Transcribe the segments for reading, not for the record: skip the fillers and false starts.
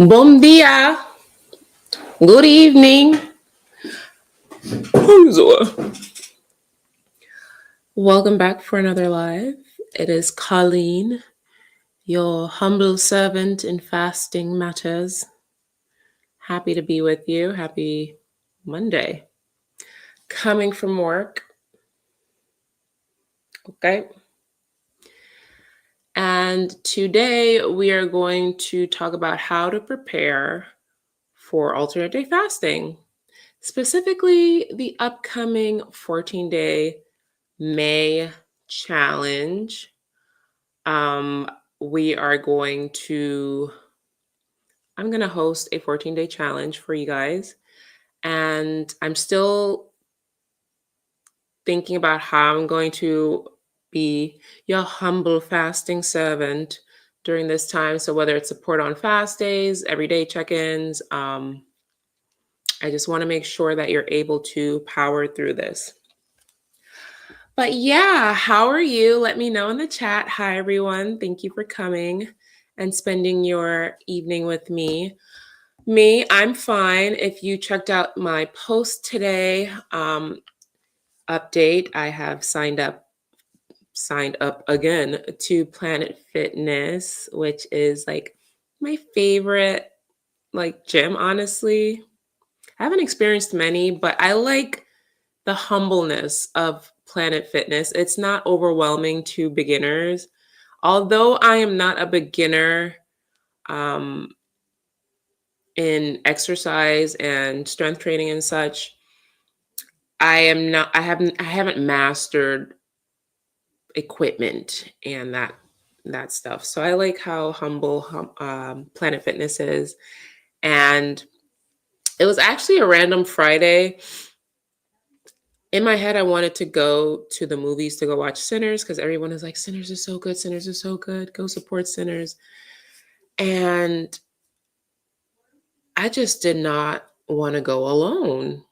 Bom dia. Good evening. Welcome back for another live. It is Colleen, your humble servant in fasting matters. Happy to be with you. Happy Monday. Coming from work. Okay. And today we are going to talk about how to prepare for alternate day fasting, specifically the upcoming 14-day May challenge. We are going to, I'm going to host a 14-day challenge for you guys. And I'm still thinking about how I'm going to be your humble fasting servant during this time. So whether it's support on fast days, everyday check-ins, I just want to make sure that you're able to power through this. But yeah, how are you? Let me know in the chat. Hi, everyone. Thank you for coming and spending your evening with me. I'm fine. If you checked out my post today, update, I have signed up again to Planet Fitness, which is like my favorite gym, honestly. I haven't experienced many, but I like the humbleness of Planet Fitness. It's not overwhelming to beginners. Although I am not a beginner in exercise and strength training and such, I haven't mastered equipment and that stuff. So I like how humble Planet Fitness is. And it was actually a random Friday. In my head, I wanted to go to the movies to go watch Sinners because everyone is like, Sinners is so good. Sinners is so good. Go support Sinners. And I just did not want to go alone.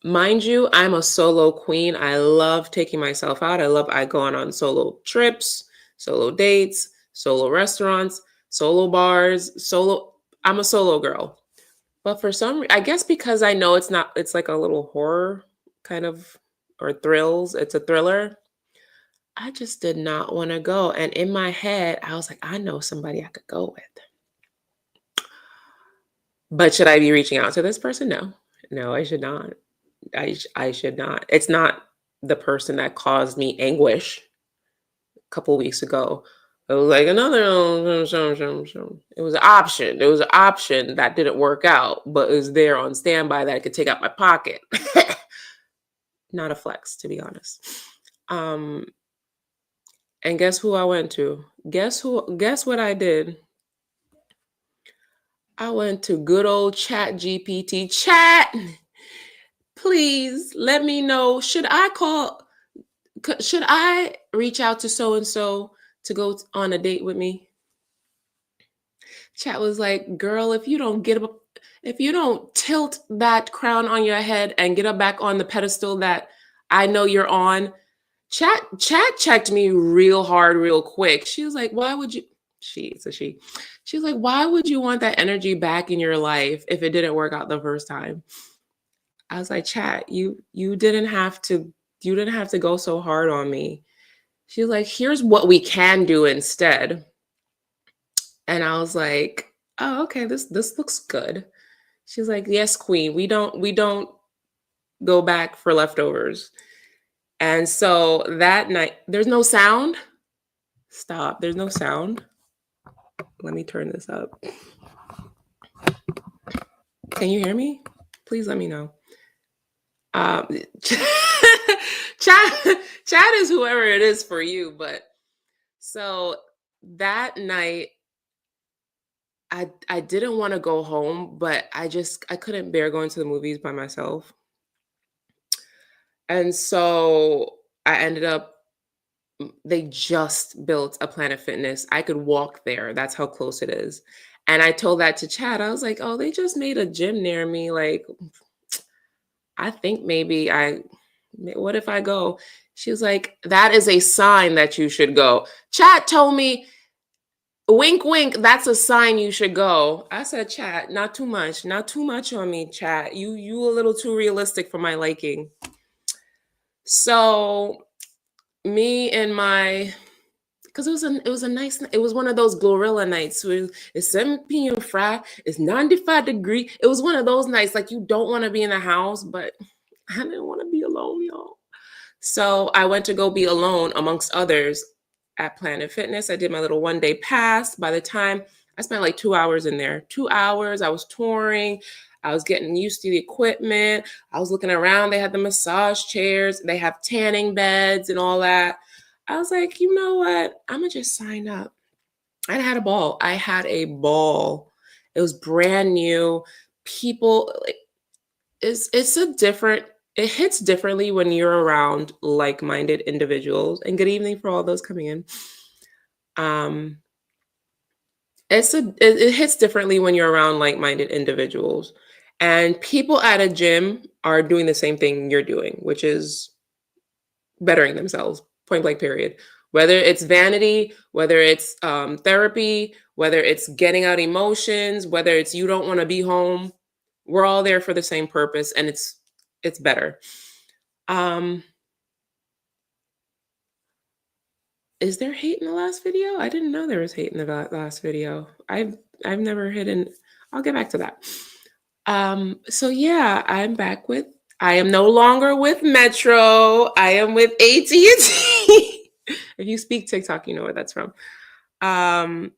Mind you, I'm a solo queen. I love taking myself out. I go on solo trips, solo dates, solo restaurants, solo bars, I'm a solo girl. But for I guess because I know it's like a little horror kind of, or thrills, it's a thriller. I just did not want to go. And in my head, I was like, I know somebody I could go with. But should I be reaching out to this person? No, I should not. I should not. It's not the person that caused me anguish a couple weeks ago. It was like another. It was an option. It was an option that didn't work out, but it was there on standby that I could take out my pocket. Not a flex, to be honest. And guess who I went to? Guess what I did? I went to good old Chat GPT. Chat, please let me know. Should I reach out to so-and-so to go on a date with me? Chat was like, girl, if you don't tilt that crown on your head and get up back on the pedestal that I know you're on. Chat checked me real hard, real quick. She was like, why would you? She's like, why would you want that energy back in your life if it didn't work out the first time? I was like, Chat, you didn't have to go so hard on me. She was like, here's what we can do instead. And I was like, oh, okay, this looks good. She's like, yes, queen, we don't go back for leftovers. And so that night, there's no sound. Stop, there's no sound. Let me turn this up. Can you hear me? Please let me know. Chat is whoever it is for you. But so that night, I didn't want to go home, but I couldn't bear going to the movies by myself. And so I ended up, they just built a Planet Fitness. I could walk there. That's how close it is. And I told that to Chad. I was like, oh, they just made a gym near me. Like, I think maybe what if I go? She was like, that is a sign that you should go. Chad told me Wink, wink. That's a sign you should go. I said, chat, not too much, not too much on me, chat. You a little too realistic for my liking. So me and my, because it was a nice, it was one of those Glorilla nights where it's 7 p.m. Friday, it's 95 degrees. It was one of those nights like you don't want to be in the house, but I didn't want to be alone, y'all. So I went to go be alone amongst others at Planet Fitness. I did my little 1 day pass. By the time I spent like 2 hours in there, 2 hours, I was touring. I was getting used to the equipment. I was looking around. They had the massage chairs. They have tanning beds and all that. I was like, you know what? I'm going to just sign up. I had a ball. I had a ball. It was brand new. People, like, it's a different, it hits differently when you're around like-minded individuals. And good evening for all those coming in. It hits differently when you're around like-minded individuals. And people at a gym are doing the same thing you're doing, which is bettering themselves, point blank period. Whether it's vanity, whether it's therapy, whether it's getting out emotions, whether it's you don't want to be home, we're all there for the same purpose, and it's better. Is there hate in the last video? I didn't know there was hate in the last video. I've never hidden. I'll get back to that. So yeah, I'm back with. I am no longer with Metro. I am with AT&T. If you speak TikTok, you know where that's from. And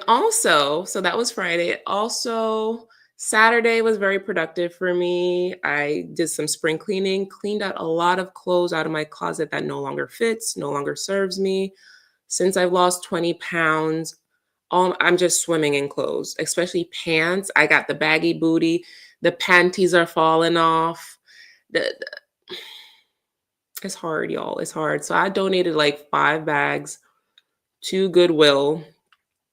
also, so that was Friday. Also, Saturday was very productive for me. I did some spring cleaning, cleaned out a lot of clothes out of my closet that no longer fits, no longer serves me. Since I've lost 20 pounds, I'm just swimming in clothes, especially pants. I got the baggy booty. The panties are falling off. It's hard, y'all. It's hard. So I donated like 5 bags to Goodwill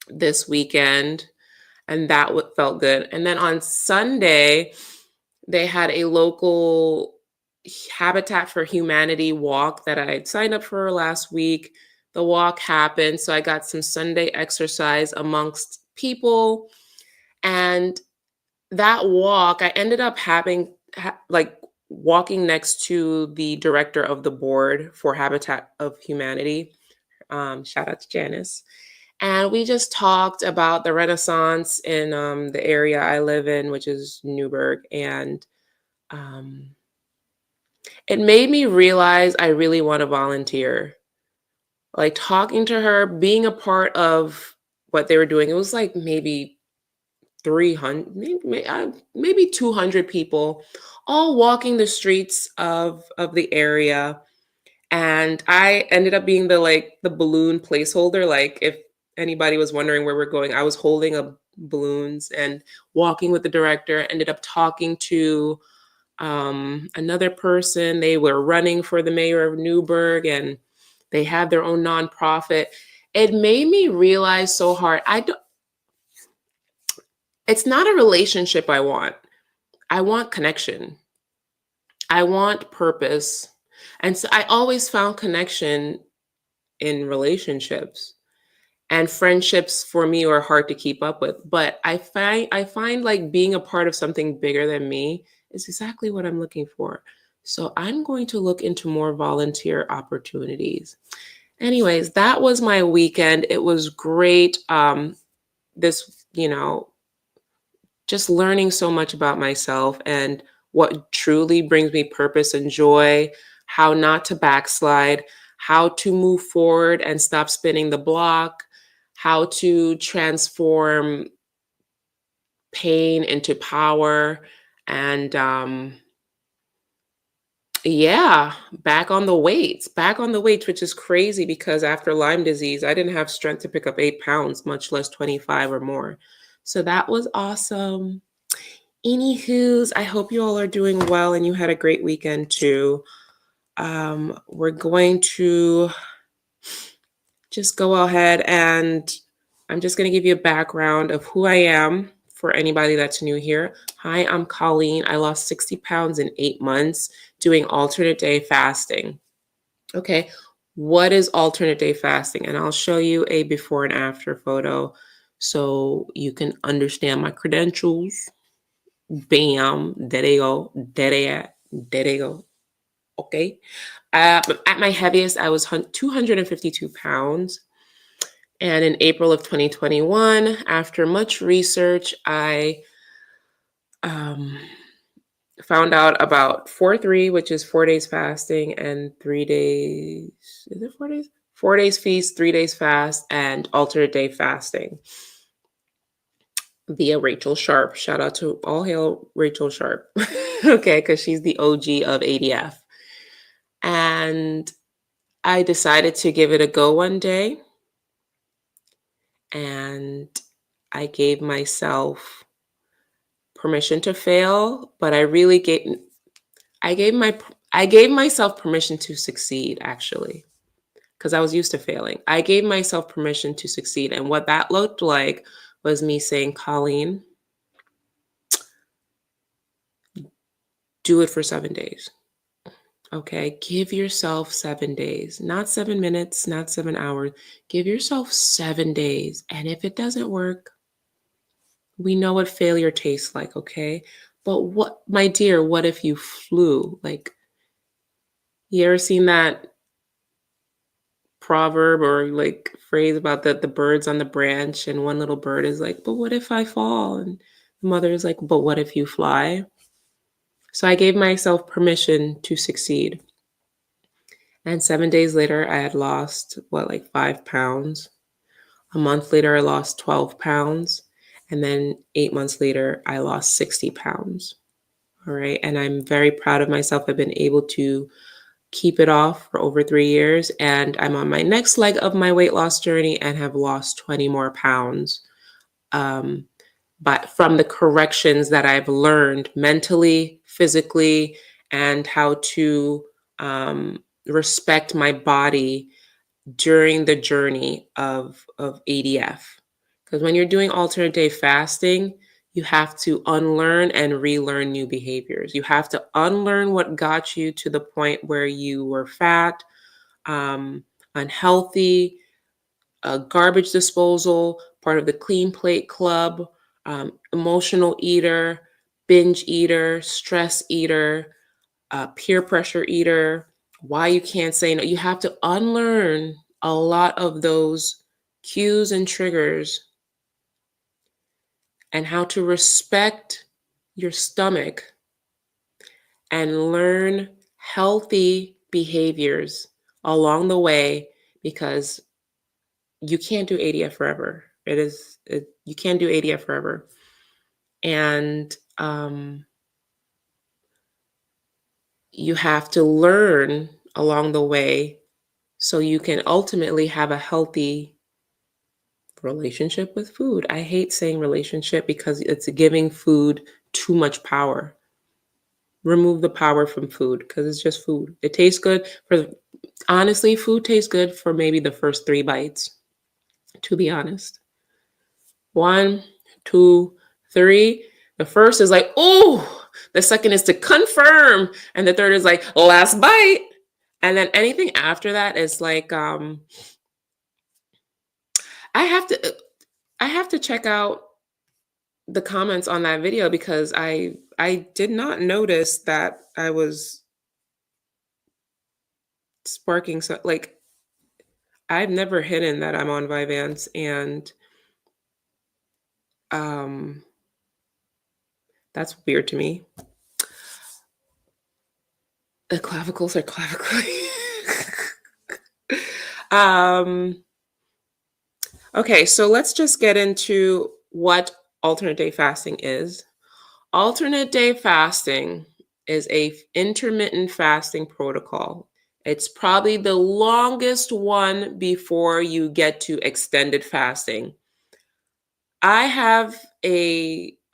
this weekend, and that felt good. And then on Sunday, they had a local Habitat for Humanity walk that I had signed up for last week. The walk happened, so I got some Sunday exercise amongst people. And that walk, I ended up having like walking next to the director of the board for Habitat of Humanity. Shout out to Janice. And we just talked about the Renaissance in the area I live in, which is Newburgh. And it made me realize I really want to volunteer. Like talking to her, being a part of what they were doing, it was like maybe 300, maybe 200 people all walking the streets of the area. And I ended up being the balloon placeholder. Like if anybody was wondering where we're going, I was holding up balloons and walking with the director, ended up talking to another person. They were running for the mayor of Newburgh and they had their own nonprofit. It made me realize so hard. It's not a relationship I want. I want connection. I want purpose. And so I always found connection in relationships. And friendships for me are hard to keep up with. But I find like being a part of something bigger than me is exactly what I'm looking for. So I'm going to look into more volunteer opportunities. Anyways, that was my weekend. It was great. This, just learning so much about myself and what truly brings me purpose and joy, how not to backslide, how to move forward and stop spinning the block, how to transform pain into power, and back on the weights, which is crazy because after Lyme disease, I didn't have strength to pick up 8 pounds, much less 25 or more. So that was awesome. Anywho's, I hope you all are doing well and you had a great weekend too. We're going to just go ahead and I'm just going to give you a background of who I am for anybody that's new here. Hi, I'm Colleen. I lost 60 pounds in 8 months doing alternate day fasting. Okay, what is alternate day fasting? And I'll show you a before and after photo. so you can understand my credentials. Bam, there they go, there they at, there they go. Okay. At my heaviest, I was 252 pounds. And in April of 2021, after much research, I um, found out about 4-3, which is 4 days fasting and 3 days. Is it 4 days? 4 days feast, 3 days fast, and alternate day fasting via Rachel Sharp. Shout out to all hail Rachel Sharp. Okay, because she's the OG of ADF. And I decided to give it a go one day. And I gave myself permission to fail, but I gave myself permission to succeed, actually, because I was used to failing. I gave myself permission to succeed. And what that looked like was me saying, Colleen, do it for 7 days. Okay, give yourself 7 days, not 7 minutes, not 7 hours. Give yourself 7 days. And if it doesn't work, we know what failure tastes like, okay? But what, my dear, what if you flew? Like, you ever seen that proverb or like phrase about the birds on the branch, and one little bird is like, but what if I fall? And the mother is like, but what if you fly? So I gave myself permission to succeed. And 7 days later, I had lost, like 5 pounds. A month later, I lost 12 pounds. And then 8 months later, I lost 60 pounds. All right. And I'm very proud of myself. I've been able to keep it off for over 3 years. And I'm on my next leg of my weight loss journey and have lost 20 more pounds. But from the corrections that I've learned mentally, physically, and how to respect my body during the journey of ADF. Because when you're doing alternate day fasting, you have to unlearn and relearn new behaviors. You have to unlearn what got you to the point where you were fat, unhealthy, garbage disposal, part of the clean plate club, emotional eater, binge eater, stress eater, peer pressure eater, why you can't say no. You have to unlearn a lot of those cues and triggers, and how to respect your stomach and learn healthy behaviors along the way, because you can't do ADF forever. You can't do ADF forever. And you have to learn along the way so you can ultimately have a healthy relationship with food. I hate saying relationship because it's giving food too much power. Remove the power from food because it's just food. It tastes good honestly, food tastes good for maybe the first 3 bites, to be honest. 1, 2, 3. The first is like, oh, the second is to confirm. And the third is like, last bite. And then anything after that is like, I have to check out the comments on that video, because I did not notice that I was sparking. So like, I've never hidden that I'm on Vyvanse, and that's weird to me. The clavicles are clavicling. Okay, so let's just get into what alternate day fasting is. Alternate day fasting is a intermittent fasting protocol. It's probably the longest one before you get to extended fasting. I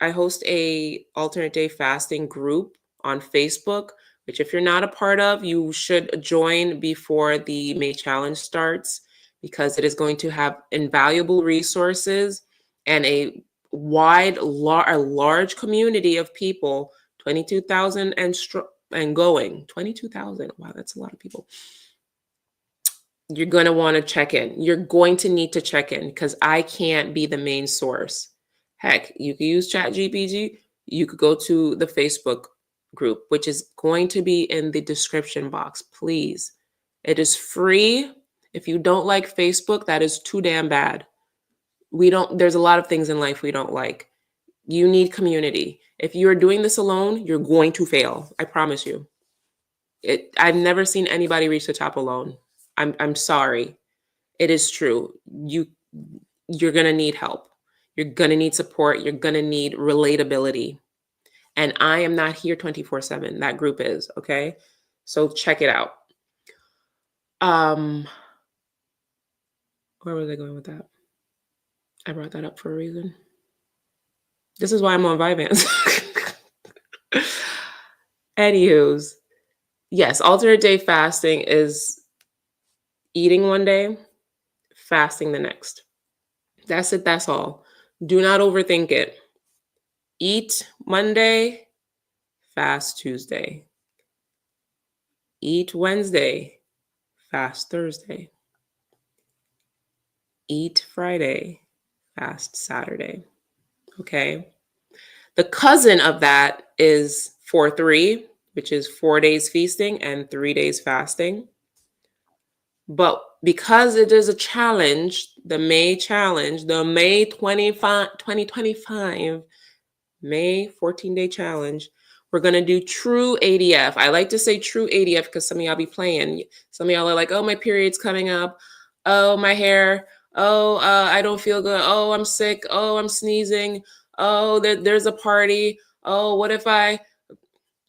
host a alternate day fasting group on Facebook, which if you're not a part of, you should join before the May challenge starts, because it is going to have invaluable resources and a large community of people, 22,000 and going. 22,000. Wow, that's a lot of people. You're going to want to check in. You're going to need to check in because I can't be the main source. Heck, you could use ChatGPT. You could go to the Facebook group, which is going to be in the description box. Please. It is free. If you don't like Facebook, that is too damn bad. There's a lot of things in life we don't like. You need community. If you're doing this alone, you're going to fail. I promise you. I've never seen anybody reach the top alone. I'm sorry. It is true. You're going to need help. You're going to need support. You're going to need relatability. And I am not here 24/7. That group is, okay? So check it out. Where was I going with that? I brought that up for a reason. This is why I'm on Vyvanse. Anywho's, yes, alternate day fasting is eating one day, fasting the next. That's it. That's all. Do not overthink it. Eat Monday, fast Tuesday. Eat Wednesday, fast Thursday. Eat Friday, fast Saturday. Okay. The cousin of that is 4-3, which is 4 days feasting and 3 days fasting. But because it is a challenge, the May challenge, the May 2025, May 14-day challenge, we're going to do true ADF. I like to say true ADF because some of y'all be playing. Some of y'all are like, oh, my period's coming up. Oh, my hair. Oh, I don't feel good. Oh, I'm sick. Oh, I'm sneezing. Oh, there's a party. Oh, what if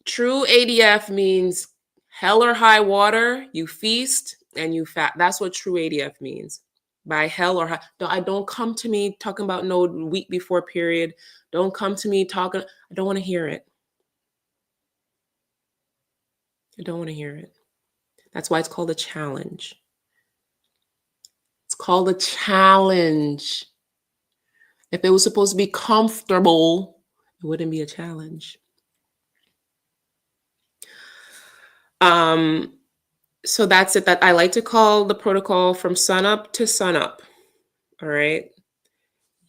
true ADF means hell or high water, you feast and you fast. That's what true ADF means. By hell or high. Don't come to me talking about no week before period. Don't come to me talking. I don't want to hear it. I don't want to hear it. That's why it's called a challenge. It's called a challenge. If it was supposed to be comfortable, it wouldn't be a challenge. So that's it. That I like to call the protocol from sunup to sunup. All right.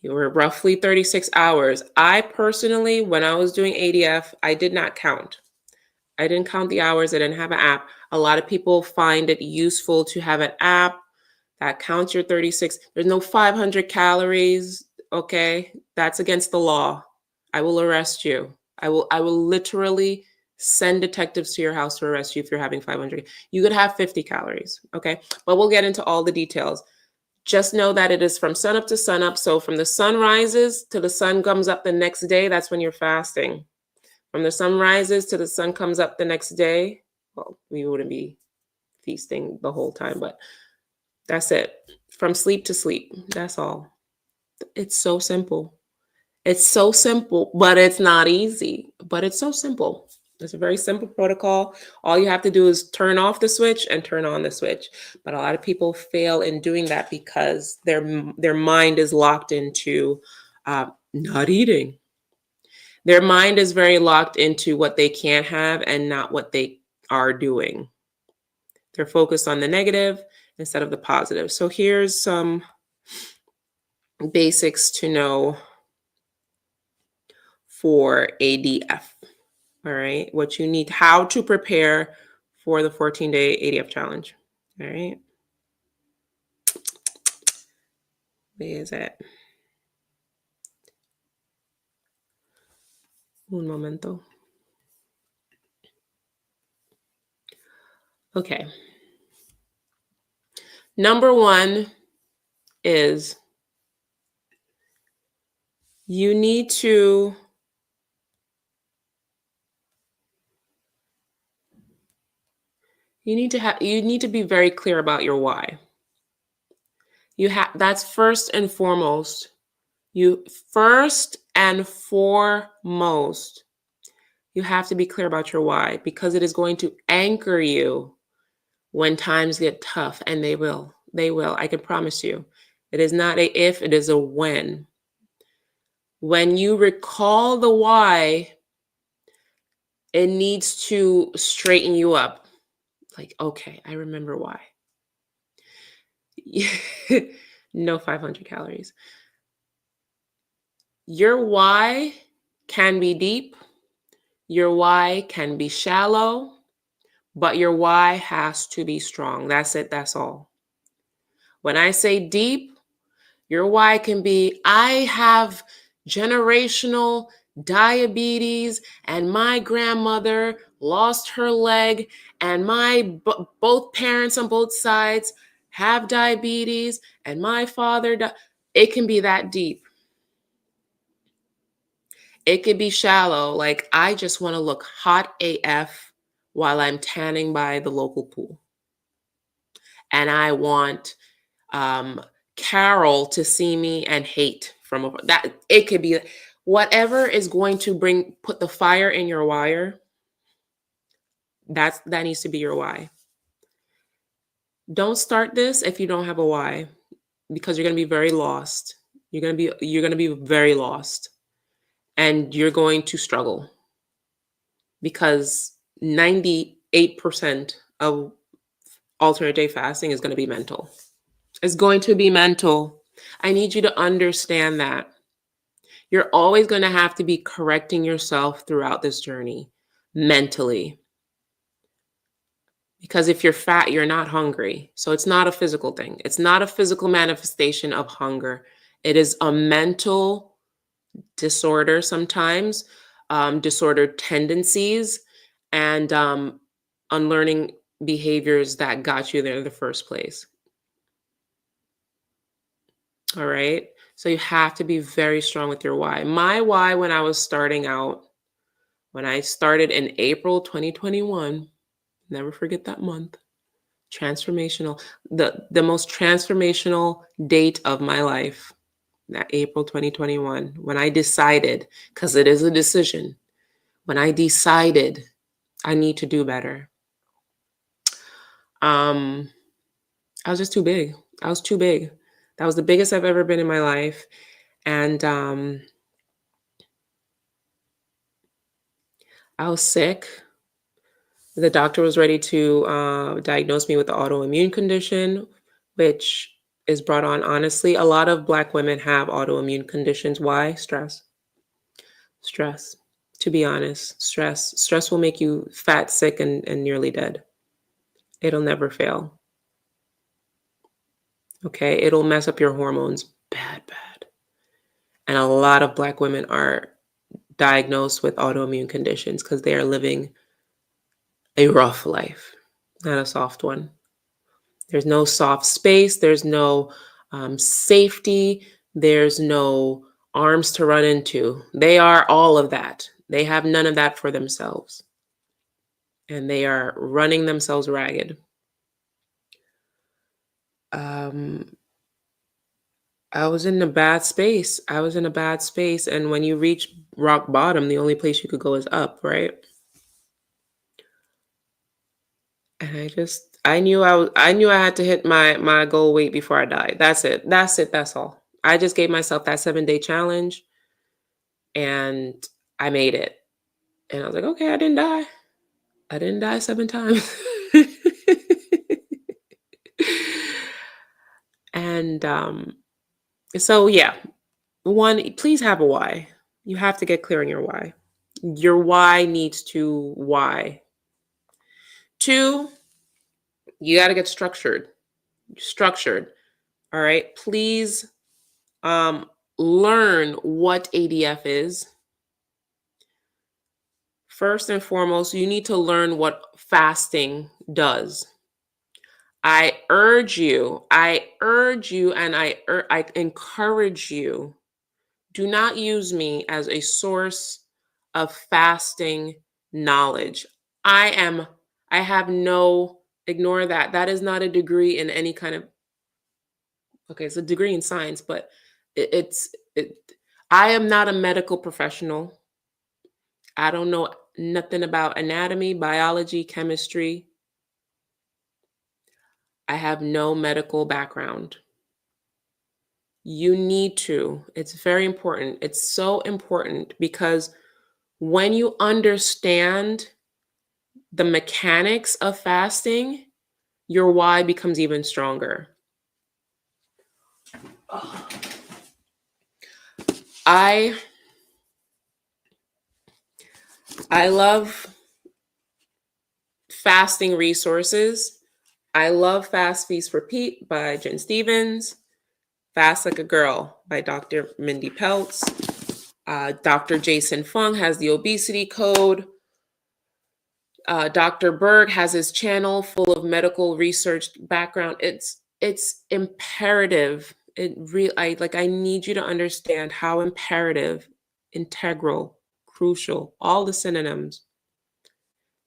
You were roughly 36 hours. I personally, when I was doing ADF, I did not count. I didn't count the hours. I didn't have an app. A lot of people find it useful to have an app that counts your 36. There's no 500 calories. Okay. That's against the law. I will arrest you. I will literally send detectives to your house to arrest you if you're having 500. You could have 50 calories. Okay. But we'll get into all the details. Just know that it is from sunup to sunup. So from the sun rises to the sun comes up the next day, that's when you're fasting. From the sun rises to the sun comes up the next day, well, we wouldn't be feasting the whole time, but that's it. From sleep to sleep. That's all. It's so simple. It's so simple, but it's not easy. But it's so simple. It's a very simple protocol. All you have to do is turn off the switch and turn on the switch. But a lot of people fail in doing that because their mind is locked into not eating. Their mind is very locked into what they can't have and not what they are doing. They're focused on the negative instead of the positive. So here's some basics to know for ADF. All right, what you need, how to prepare for the 14-day ADF challenge. All right. Where is it? Un momento. Okay. Number one is you need to be very clear about your why. That's first and foremost. You have to be clear about your why, because it is going to anchor you when times get tough, and they will. I can promise you. It is not a if, it is a when. When you recall the why, it needs to straighten you up. Like, okay, I remember why. No 500 calories. Your why can be deep, your why can be shallow, but your why has to be strong. That's it, that's all. When I say deep, your why can be I have generational diabetes and my grandmother lost her leg and both parents on both sides have diabetes and my it can be that deep. It could be shallow, like I just want to look hot AF while I'm tanning by the local pool. And I want um, Carol to see me and hate from that. It could be whatever is going to put the fire in your wire. That needs to be your why. Don't start this if you don't have a why, because you're going to be very lost. You're going to be very lost, and you're going to struggle because 98% of alternate day fasting is going to be mental. It's going to be mental. I need you to understand that. You're always going to have to be correcting yourself throughout this journey mentally. Because if you're fat, you're not hungry. So it's not a physical thing. It's not a physical manifestation of hunger. It is a mental disorder sometimes, disordered tendencies, and unlearning behaviors that got you there in the first place. All right. So you have to be very strong with your why. My why when I was starting out, when I started in April 2021, never forget that month, transformational, the most transformational date of my life, that April 2021, when I decided, because it is a decision, when I decided I need to do better. I was just too big. I was too big. That was the biggest I've ever been in my life. And I was sick. The doctor was ready to diagnose me with an autoimmune condition, which is brought on, honestly. A lot of Black women have autoimmune conditions. Why? Stress. Stress. To be honest, stress. Stress will make you fat, sick, and nearly dead. It'll never fail. Okay? It'll mess up your hormones bad, bad. And a lot of Black women are diagnosed with autoimmune conditions because they are living a rough life, not a soft one. There's no soft space. There's no safety. There's no arms to run into. They are all of that. They have none of that for themselves. And they are running themselves ragged. I was in a bad space. And when you reach rock bottom, the only place you could go is up, right? And I knew I had to hit my goal weight before I died. That's it. That's all. I just gave myself that 7-day challenge and I made it. And I was like, okay, I didn't die. I didn't die 7 times. And so yeah, one, please have a why. You have to get clear on your why. Your why needs to why. 2, you got to get structured. Structured. All right. Please learn what ADF is. First and foremost, you need to learn what fasting does. I urge you, and I encourage you, do not use me as a source of fasting knowledge. I have no, ignore that. That is not a degree in any kind of, okay, it's a degree in science, but I am not a medical professional. I don't know nothing about anatomy, biology, chemistry. I have no medical background. You need to. It's very important. It's so important because when you understand the mechanics of fasting, your why becomes even stronger. I love fasting resources. I love Fast Feast Repeat by Jen Stevens. Fast Like a Girl by Dr. Mindy Peltz. Dr. Jason Fung has the obesity code. Dr. Berg has his channel full of medical research background. It's imperative. I need you to understand how imperative, integral, crucial, all the synonyms,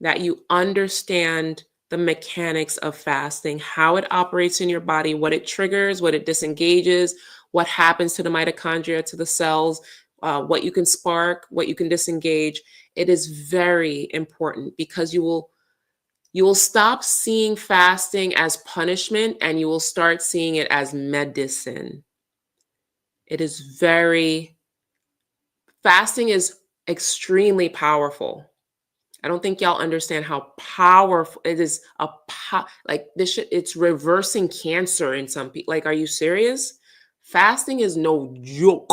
that you understand the mechanics of fasting, how it operates in your body, what it triggers, what it disengages, what happens to the mitochondria, to the cells, what you can spark, what you can disengage. It is very important because you will stop seeing fasting as punishment and you will start seeing it as medicine. Fasting is extremely powerful. I don't think y'all understand how powerful it is. It's reversing cancer in some people. Like, are you serious? Fasting is no joke.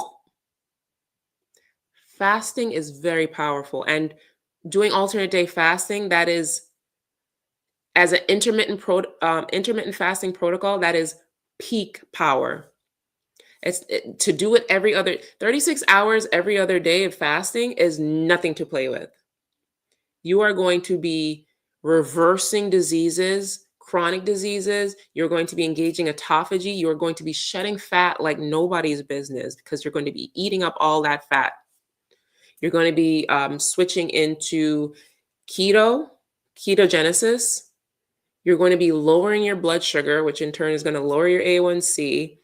Fasting is very powerful. And doing alternate day fasting, that is, as an intermittent fasting protocol, that is peak power. To do it every other 36 hours every other day of fasting is nothing to play with. You are going to be reversing diseases, chronic diseases. You're going to be engaging autophagy. You're going to be shedding fat like nobody's business because you're going to be eating up all that fat. You're going to be switching into ketogenesis. You're going to be lowering your blood sugar, which in turn is going to lower your A1C.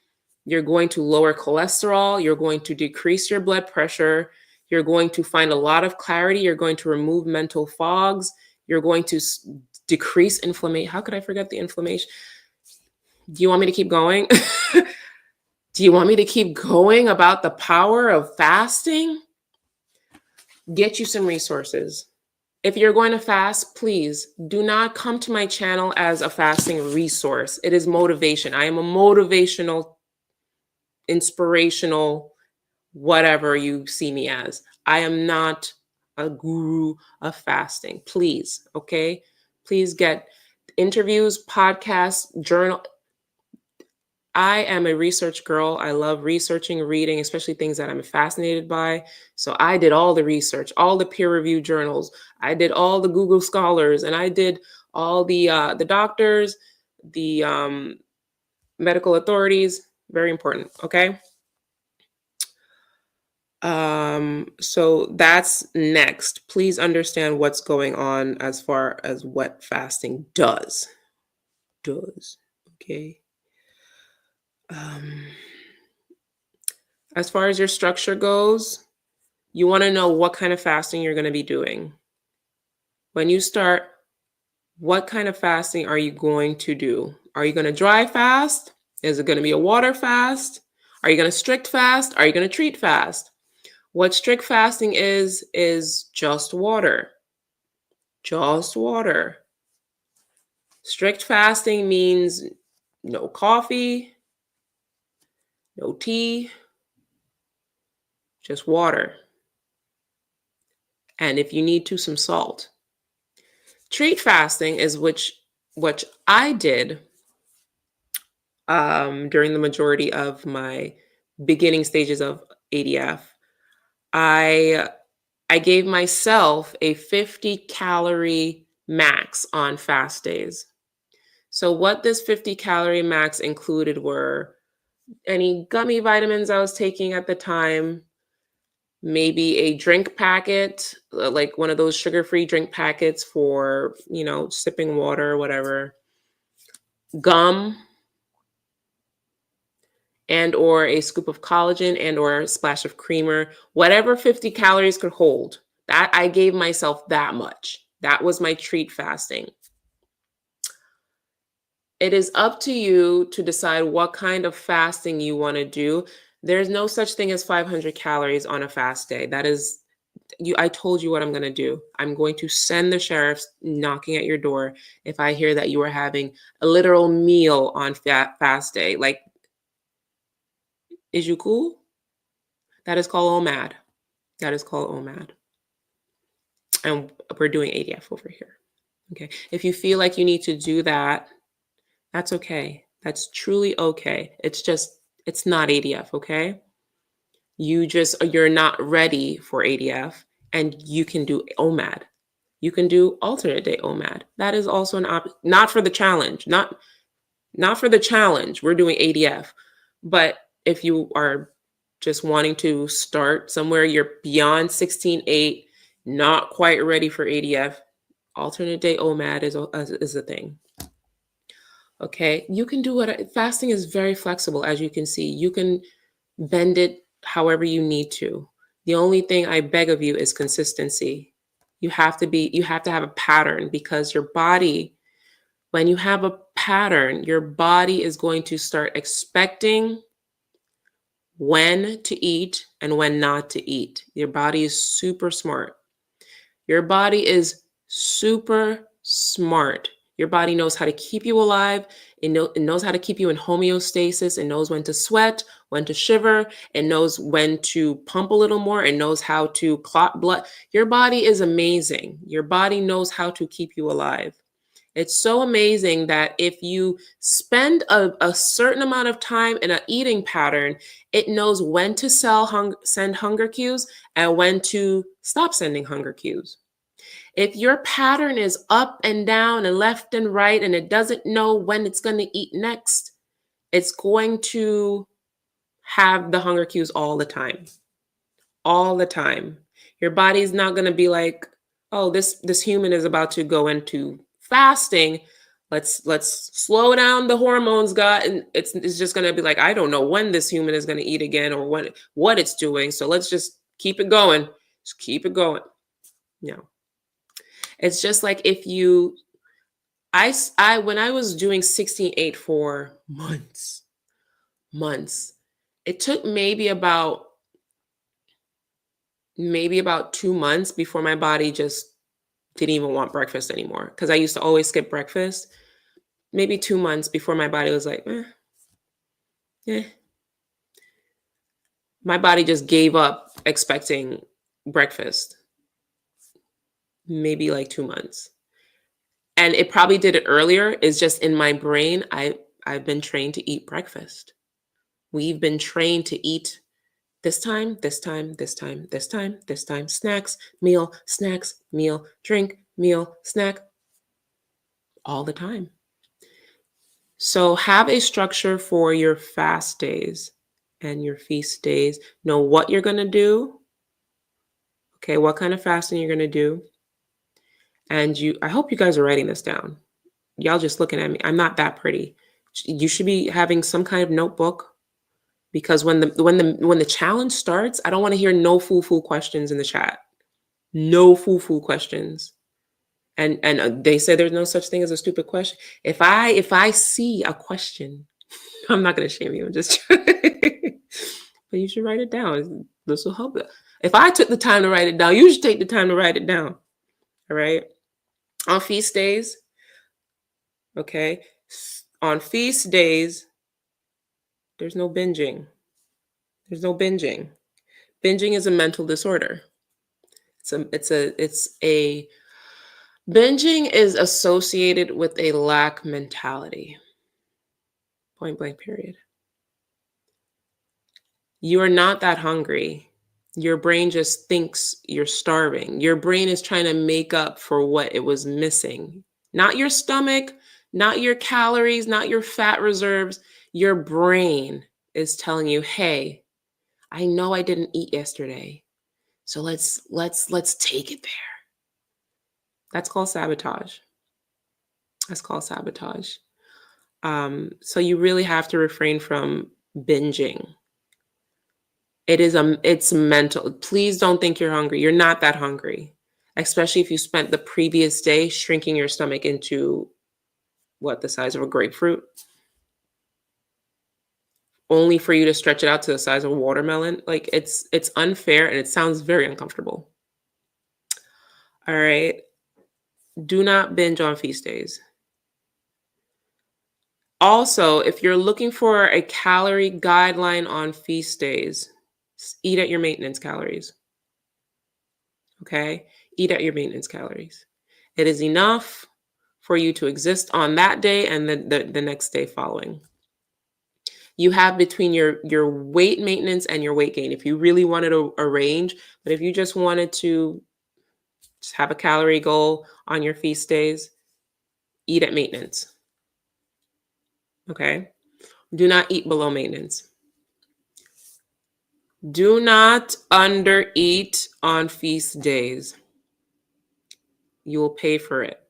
You're going to lower cholesterol. You're going to decrease your blood pressure. You're going to find a lot of clarity. You're going to remove mental fogs. You're going to decrease inflammation. How could I forget the inflammation? Do you want me to keep going? Do you want me to keep going about the power of fasting? Get you some resources. If you're going to fast, please do not come to my channel as a fasting resource. It is motivation. I am a motivational, inspirational, whatever you see me as. I am not a guru of fasting. Please, okay? Please get interviews, podcasts, journal. I am a research girl. I love researching, reading, especially things that I'm fascinated by. So I did all the research, all the peer-reviewed journals. I did all the Google Scholars, and I did all the doctors, the medical authorities. Very important, okay? So that's next. Please understand what's going on as far as what fasting does. Okay? As far as your structure goes, you want to know what kind of fasting you're going to be doing. When you start, what kind of fasting are you going to do? Are you going to dry fast? Is it going to be a water fast? Are you going to strict fast? Are you going to treat fast? What strict fasting is just water. Just water. Strict fasting means no coffee, no tea, just water. And if you need to, some salt. Treat fasting is which I did during the majority of my beginning stages of ADF. I gave myself a 50 calorie max on fast days. So what this 50 calorie max included were any gummy vitamins I was taking at the time, maybe a drink packet, like one of those sugar-free drink packets for, sipping water or whatever, gum, and or a scoop of collagen and or a splash of creamer, whatever 50 calories could hold. That I gave myself that much. That was my treat fasting. It is up to you to decide what kind of fasting you want to do. There's no such thing as 500 calories on a fast day. That is, I told you what I'm going to do. I'm going to send the sheriffs knocking at your door if I hear that you are having a literal meal on fast day. Like, Is you cool? That is called OMAD. That is called OMAD. And we're doing ADF over here. Okay. If you feel like you need to do that, that's okay. That's truly okay. It's not ADF, okay? You're not ready for ADF, and you can do OMAD. You can do alternate day OMAD. That is also not for the challenge, not for the challenge. We're doing ADF. But if you are just wanting to start somewhere, you're beyond 16-8, not quite ready for ADF, alternate day OMAD is a thing. Okay, you can do it. Fasting is very flexible, as you can see. You can bend it however you need to. The only thing I beg of you is consistency. You have to have a pattern, because your body, when you have a pattern, your body is going to start expecting when to eat and when not to eat. Your body is super smart. Your body is super smart. Your body knows how to keep you alive. It knows how to keep you in homeostasis. It knows when to sweat, when to shiver. It knows when to pump a little more. It knows how to clot blood. Your body is amazing. Your body knows how to keep you alive. It's so amazing that if you spend a certain amount of time in an eating pattern, it knows when to send hunger cues and when to stop sending hunger cues. If your pattern is up and down and left and right, and it doesn't know when it's going to eat next, it's going to have the hunger cues all the time. All the time. Your body's not going to be like, oh, this human is about to go into fasting. Let's slow down the hormones, God. And it's just going to be like, I don't know when this human is going to eat again, or what it's doing. So let's just keep it going. Just keep it going. No. It's just like if you, I when I was doing 16-8 for months, it took maybe about 2 months before my body just didn't even want breakfast anymore. Because I used to always skip breakfast. Maybe 2 months before my body was like, eh. My body just gave up expecting breakfast. Maybe like 2 months. And it probably did it earlier. It's just in my brain, I've been trained to eat breakfast. We've been trained to eat this time, snacks, meal, drink, meal, snack, all the time. So have a structure for your fast days and your feast days. Know what you're going to do. Okay, what kind of fasting you're going to do. And I hope you guys are writing this down. Y'all just looking at me. I'm not that pretty. You should be having some kind of notebook, because when the challenge starts, I don't want to hear no fool questions in the chat. No fool questions. And they say there's no such thing as a stupid question. If I see a question, I'm not going to shame you. I'm just but you should write it down. This will help. If I took the time to write it down, you should take the time to write it down. All right. On feast days, okay. On feast days, there's no binging. There's no binging. Binging is a mental disorder. Binging is associated with a lack mentality. Point blank, period. You are not that hungry. Your brain just thinks you're starving. Your brain is trying to make up for what it was missing. Not your stomach, not your calories, not your fat reserves. Your brain is telling you, hey, I know I didn't eat yesterday, so let's take it there. That's called sabotage. So you really have to refrain from binging. It's mental. Please don't think you're hungry. You're not that hungry, especially if you spent the previous day shrinking your stomach into the size of a grapefruit, only for you to stretch it out to the size of a watermelon. Like it's unfair, and it sounds very uncomfortable. All right. Do not binge on feast days. Also, if you're looking for a calorie guideline on feast days, eat at your maintenance calories. Okay? Eat at your maintenance calories. It is enough for you to exist on that day and the next day following. You have between your weight maintenance and your weight gain. If you really wanted a range, but if you just wanted to just have a calorie goal on your feast days, eat at maintenance. Okay? Do not eat below maintenance. Do not undereat on feast days. You will pay for it.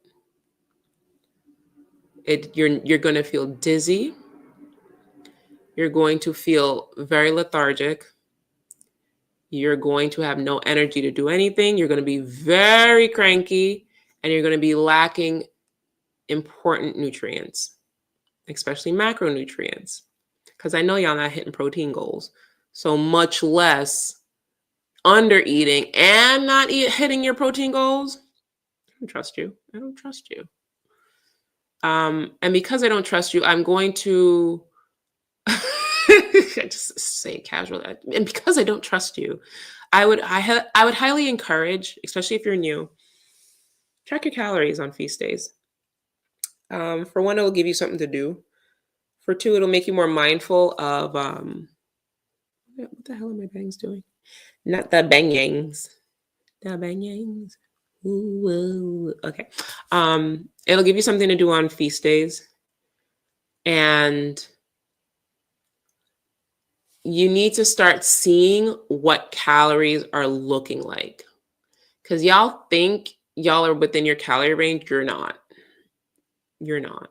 You're going to feel dizzy. You're going to feel very lethargic. You're going to have no energy to do anything. You're going to be very cranky, and you're going to be lacking important nutrients, especially macronutrients. Because I know y'all not hitting protein goals. So much less under eating and not hitting your protein goals. I don't trust you. I don't trust you. And because I don't trust you, I'm going to I just say casual. And because I don't trust you, I would highly encourage, especially if you're new, track your calories on feast days. For one, it will give you something to do. For two, it'll make you more mindful of what the hell are my bangs doing? Not the bangs. The bangs. Ooh, okay. It'll give you something to do on feast days. And you need to start seeing what calories are looking like. Because y'all think y'all are within your calorie range. You're not. You're not.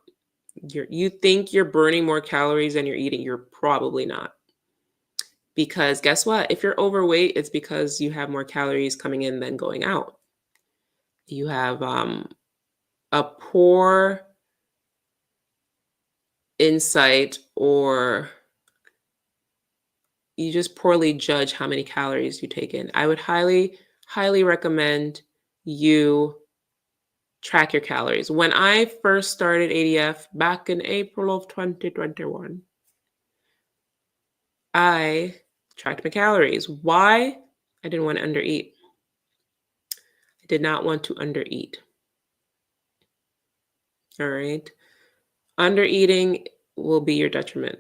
You think you're burning more calories than you're eating. You're probably not. Because guess what? If you're overweight, it's because you have more calories coming in than going out. You have a poor insight, or you just poorly judge how many calories you take in. I would highly, highly recommend you track your calories. When I first started ADF back in April of 2021, I tracked my calories. Why? I didn't want to undereat. I did not want to undereat. All right. Undereating will be your detriment.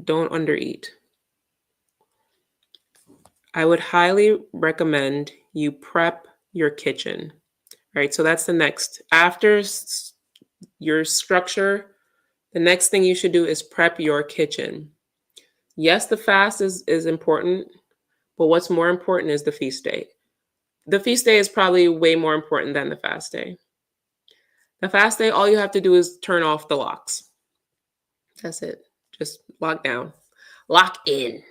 Don't undereat. I would highly recommend you prep your kitchen. Right? So that's the next. After your structure, the next thing you should do is prep your kitchen. Yes, the fast is important, but what's more important is the feast day. The feast day is probably way more important than the fast day. The fast day, all you have to do is turn off the locks. That's it. Just lock down. Lock in.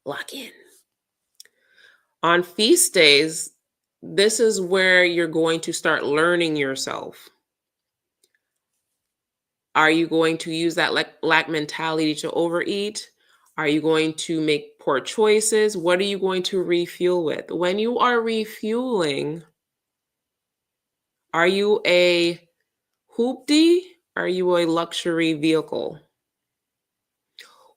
Lock in. On feast days, this is where you're going to start learning yourself. Are you going to use that lack mentality to overeat? Are you going to make poor choices? What are you going to refuel with? When you are refueling, are you a hoopty? Are you a luxury vehicle?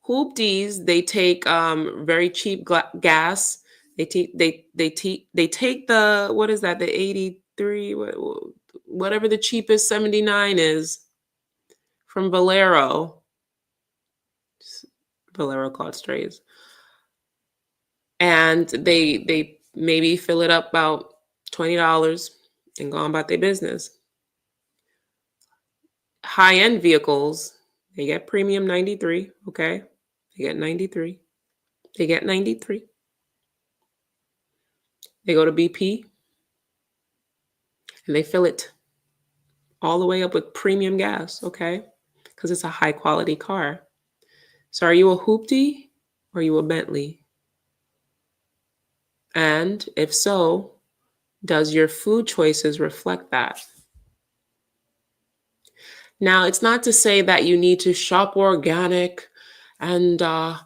Hoopties, they take very cheap gas. They take the, what is that? The 83, whatever the cheapest 79 is from Valero. Valero called strays. And they maybe fill it up about $20 and go on about their business. High-end vehicles, they get premium 93, okay? They get 93. They get 93. They go to BP and they fill it all the way up with premium gas, okay? Because it's a high-quality car. So are you a hoopty or are you a Bentley? And if so, does your food choices reflect that? Now, it's not to say that you need to shop organic and, I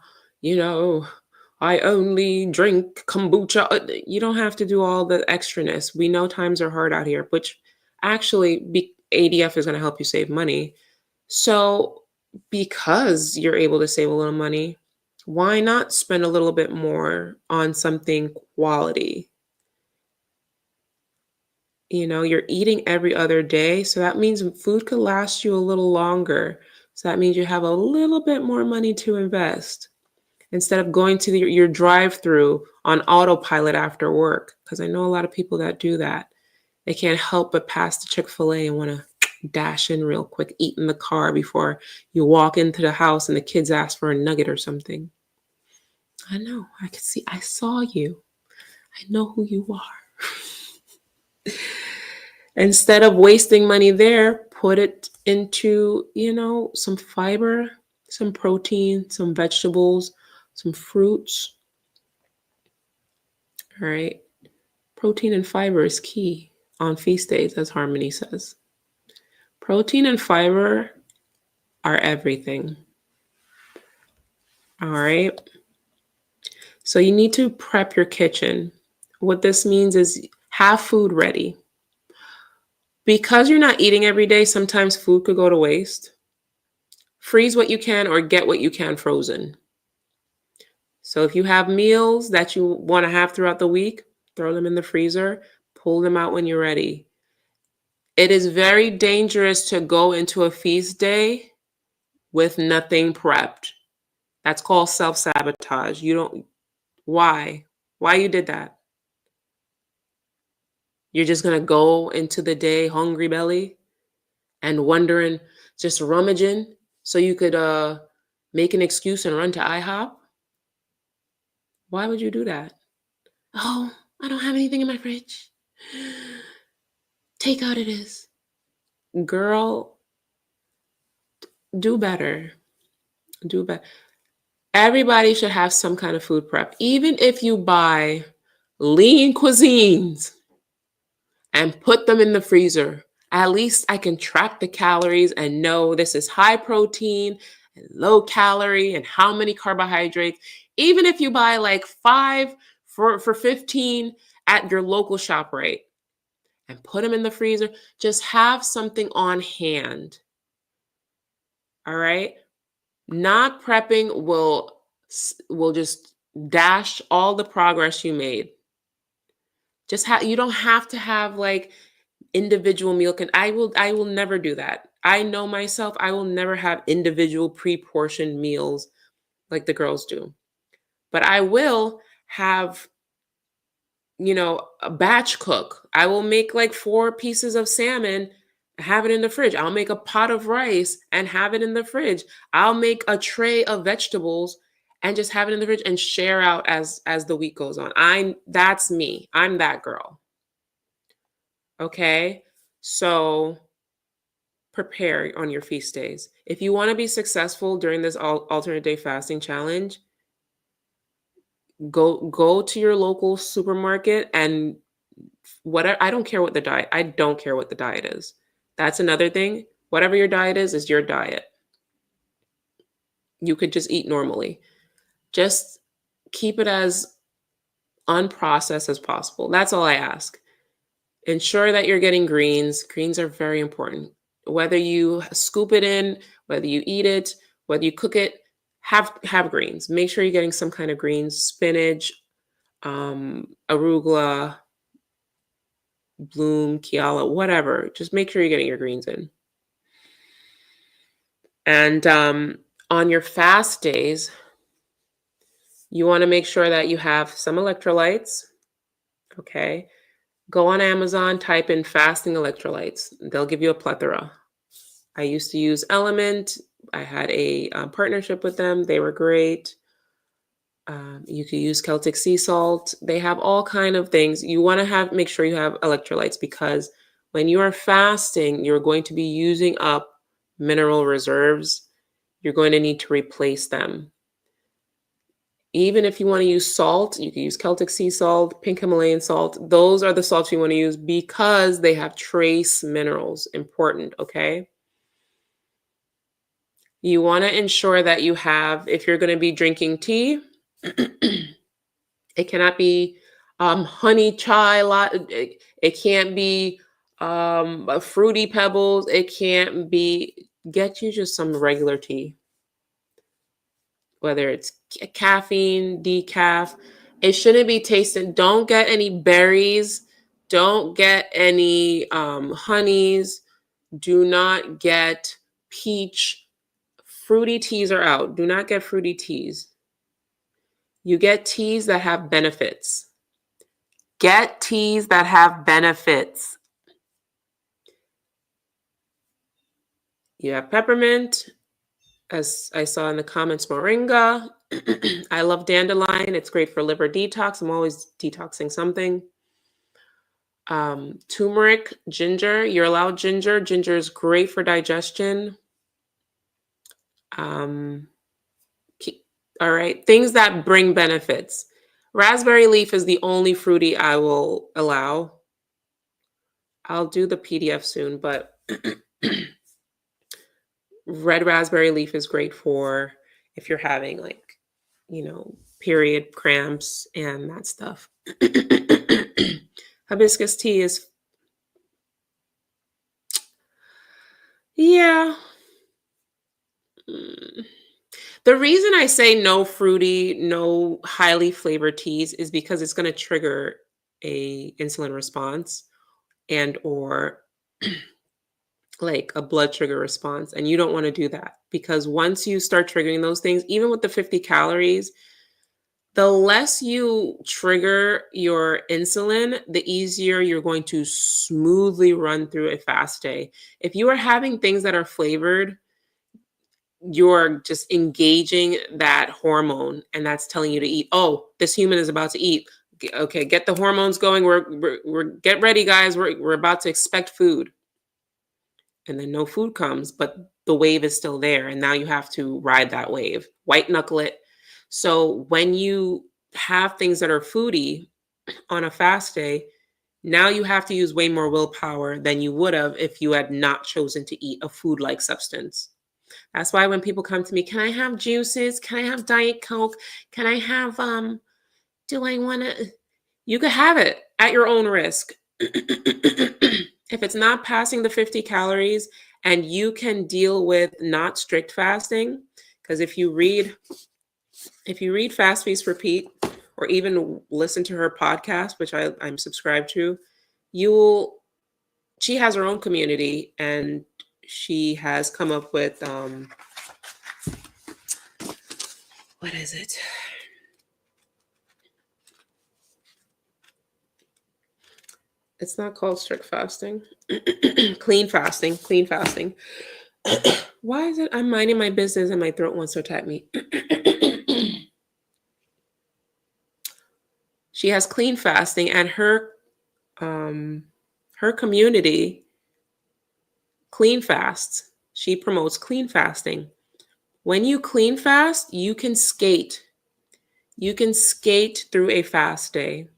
only drink kombucha. You don't have to do all the extraness. We know times are hard out here, which actually, ADF is going to help you save money. So because you're able to save a little money, why not spend a little bit more on something quality? You're eating every other day, so that means food could last you a little longer. So that means you have a little bit more money to invest instead of going to your drive-through on autopilot after work. Because I know a lot of people that do that. They can't help but pass the Chick-fil-A and want to dash in real quick, eat in the car before you walk into the house and the kids ask for a nugget or something. I know. I could see. I saw you. I know who you are. Instead of wasting money there, put it into, some fiber, some protein, some vegetables, some fruits. All right. Protein and fiber is key on feast days, as Harmony says. Protein and fiber are everything. All right. So you need to prep your kitchen. What this means is have food ready. Because you're not eating every day, sometimes food could go to waste. Freeze what you can or get what you can frozen. So if you have meals that you want to have throughout the week, throw them in the freezer, pull them out when you're ready. It is very dangerous to go into a feast day with nothing prepped. That's called self-sabotage. Why? Why you did that? You're just going to go into the day hungry belly and wondering, just rummaging so you could make an excuse and run to IHOP? Why would you do that? Oh, I don't have anything in my fridge. Takeout it is. Girl, do better. Do better. Everybody should have some kind of food prep. Even if you buy lean cuisines and put them in the freezer, at least I can track the calories and know this is high protein and low calorie and how many carbohydrates. Even if you buy like 5 for 15 at your local ShopRite and put them in the freezer, just have something on hand. All right? Not prepping will just dash all the progress you made. You don't have to have like individual meal. I will never do that. I know myself, I will never have individual pre-portioned meals like the girls do. But I will have, a batch cook. I will make like 4 pieces of salmon, have it in the fridge. I'll make a pot of rice and have it in the fridge. I'll make a tray of vegetables and just have it in the fridge and share out as the week goes on. That's me. I'm that girl. Okay? So prepare on your feast days. If you want to be successful during this alternate day fasting challenge, go to your local supermarket and whatever. I don't care what the diet is. That's another thing. Whatever your diet is your diet. You could just eat normally. Just keep it as unprocessed as possible. That's all I ask. Ensure that you're getting greens. Greens are very important. Whether you scoop it in, whether you eat it, whether you cook it, have greens. Make sure you're getting some kind of greens, spinach, arugula, bloom, kiala, whatever. Just make sure you're getting your greens in. And on your fast days, you want to make sure that you have some electrolytes. Okay. Go on Amazon, type in fasting electrolytes. They'll give you a plethora. I used to use Element. I had a partnership with them. They were great. You could use Celtic sea salt. They have all kind of things. You want to make sure you have electrolytes because when you are fasting, you're going to be using up mineral reserves. You're going to need to replace them. Even if you want to use salt, you can use Celtic sea salt, pink Himalayan salt. Those are the salts you want to use because they have trace minerals. Important, okay? You want to ensure that you have, if you're going to be drinking tea, it cannot be honey chai latte. It can't be Fruity Pebbles. It can't be. Get you just some regular tea, whether it's caffeine, decaf. It shouldn't be tasted. Don't get any berries. Don't get any honeys. Do not get peach. Fruity teas are out. Do not get fruity teas. You get teas that have benefits. Get teas that have benefits. You have peppermint, as I saw in the comments, moringa. I love dandelion. It's great for liver detox. I'm always detoxing something. Turmeric, ginger. You're allowed ginger. Ginger is great for digestion. All right. Things that bring benefits. Raspberry leaf is the only fruity I will allow. I'll do the PDF soon, but red raspberry leaf is great for if you're having period cramps and that stuff. Hibiscus tea is, yeah. The reason I say no fruity, no highly flavored teas is because it's going to trigger a insulin response and or like a blood sugar response. And you don't want to do that, because once you start triggering those things, even with the 50 calories, the less you trigger your insulin, the easier you're going to smoothly run through a fast day. If you are having things that are flavored, you're just engaging that hormone, and that's telling you to eat. Oh, this human is about to eat. Okay, get the hormones going. We're get ready, guys. We're about to expect food. And then no food comes, but the wave is still there. And now you have to ride that wave, white knuckle it. So when you have things that are foodie on a fast day, now you have to use way more willpower than you would have if you had not chosen to eat a food-like substance. That's why when people come to me, can I have juices? Can I have Diet Coke? Can I have, do I want to? You could have it at your own risk. If it's not passing the 50 calories and you can deal with not strict fasting, because if you read Fast Feast Repeat, or even listen to her podcast, which I'm subscribed to, she has her own community, and she has come up with, what is it? It's not called strict fasting. Clean fasting. Why is it I'm minding my business and my throat wants to attack me? She has clean fasting, and her community clean fasts. She promotes clean fasting. When you clean fast, you can skate. You can skate through a fast day.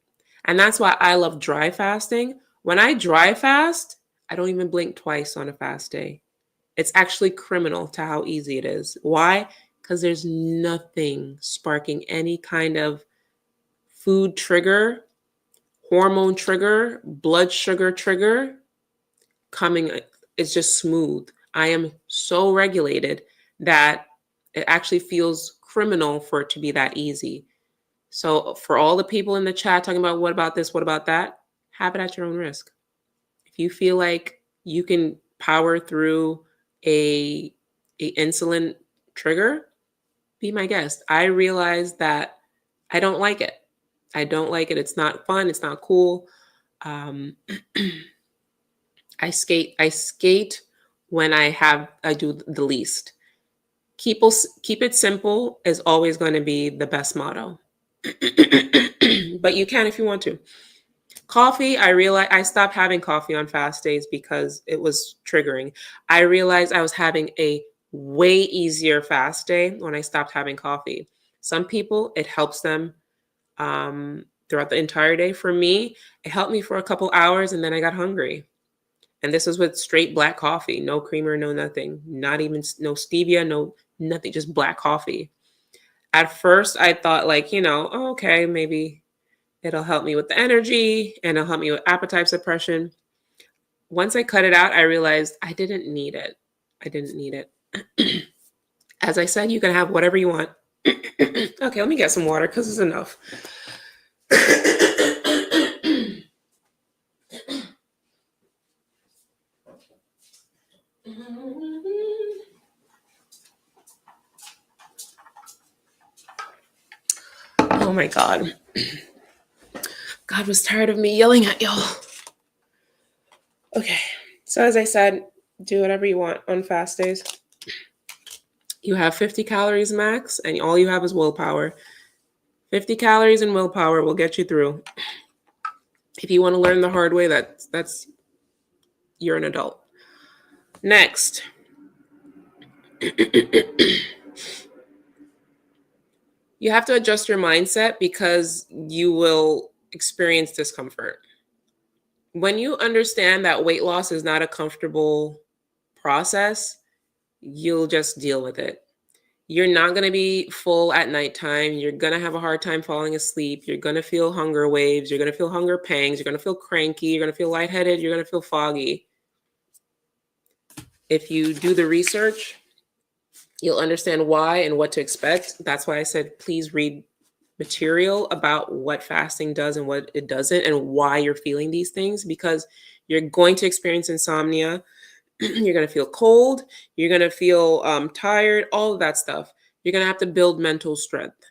And that's why I love dry fasting. When I dry fast, I don't even blink twice on a fast day. It's actually criminal to how easy it is. Why? Because there's nothing sparking any kind of food trigger, hormone trigger, blood sugar trigger coming. It's just smooth. I am so regulated that it actually feels criminal for it to be that easy. So for all the people in the chat talking about what about this, what about that, have it at your own risk. If you feel like you can power through a insulin trigger, be my guest. I realize that I don't like it. It's not fun. It's not cool. I skate when I do the least. Keep it simple is always going to be the best motto. But you can if you want to. Coffee, I realized I stopped having coffee on fast days because it was triggering. I realized I was having a way easier fast day when I stopped having coffee. Some people, it helps them throughout the entire day. For me, it helped me for a couple hours, and then I got hungry. And this was with straight black coffee, no creamer, no nothing, not even no stevia, no nothing, just black coffee. At first, I thought oh, okay, maybe it'll help me with the energy and it'll help me with appetite suppression. once I cut it out, I realized I didn't need it. I didn't need it. As I said, you can have whatever you want. Okay, let me get some water because it's enough. Oh my God. God was tired of me yelling at y'all. Okay, so as I said, do whatever you want on fast days. You have 50 calories max, and all you have is willpower. 50 calories and willpower will get you through. If you want to learn the hard way, that's you're an adult. Next. You have to adjust your mindset because you will experience discomfort. When you understand that weight loss is not a comfortable process, you'll just deal with it. You're not going to be full at nighttime. You're going to have a hard time falling asleep. You're going to feel hunger waves. You're going to feel hunger pangs. You're going to feel cranky. You're going to feel lightheaded. You're going to feel foggy. If you do the research, you'll understand why and what to expect. That's why I said, please read material about what fasting does and what it doesn't and why you're feeling these things, because you're going to experience insomnia. You're going to feel cold. You're going to feel tired, all of that stuff. You're going to have to build mental strength.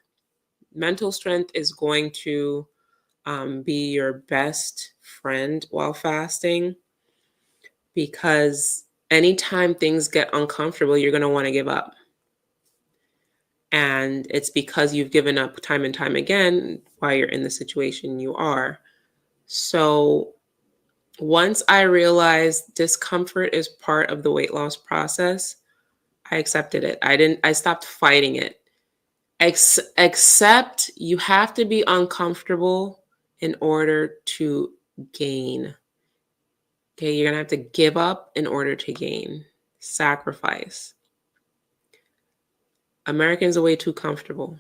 Mental strength is going to be your best friend while fasting, because anytime things get uncomfortable, you're going to want to give up. And it's because you've given up time and time again while you're in the situation you are. So once I realized discomfort is part of the weight loss process, I accepted it. I stopped fighting it. Except you have to be uncomfortable in order to gain. Okay, you're gonna have to give up in order to gain. Sacrifice. Americans are way too comfortable.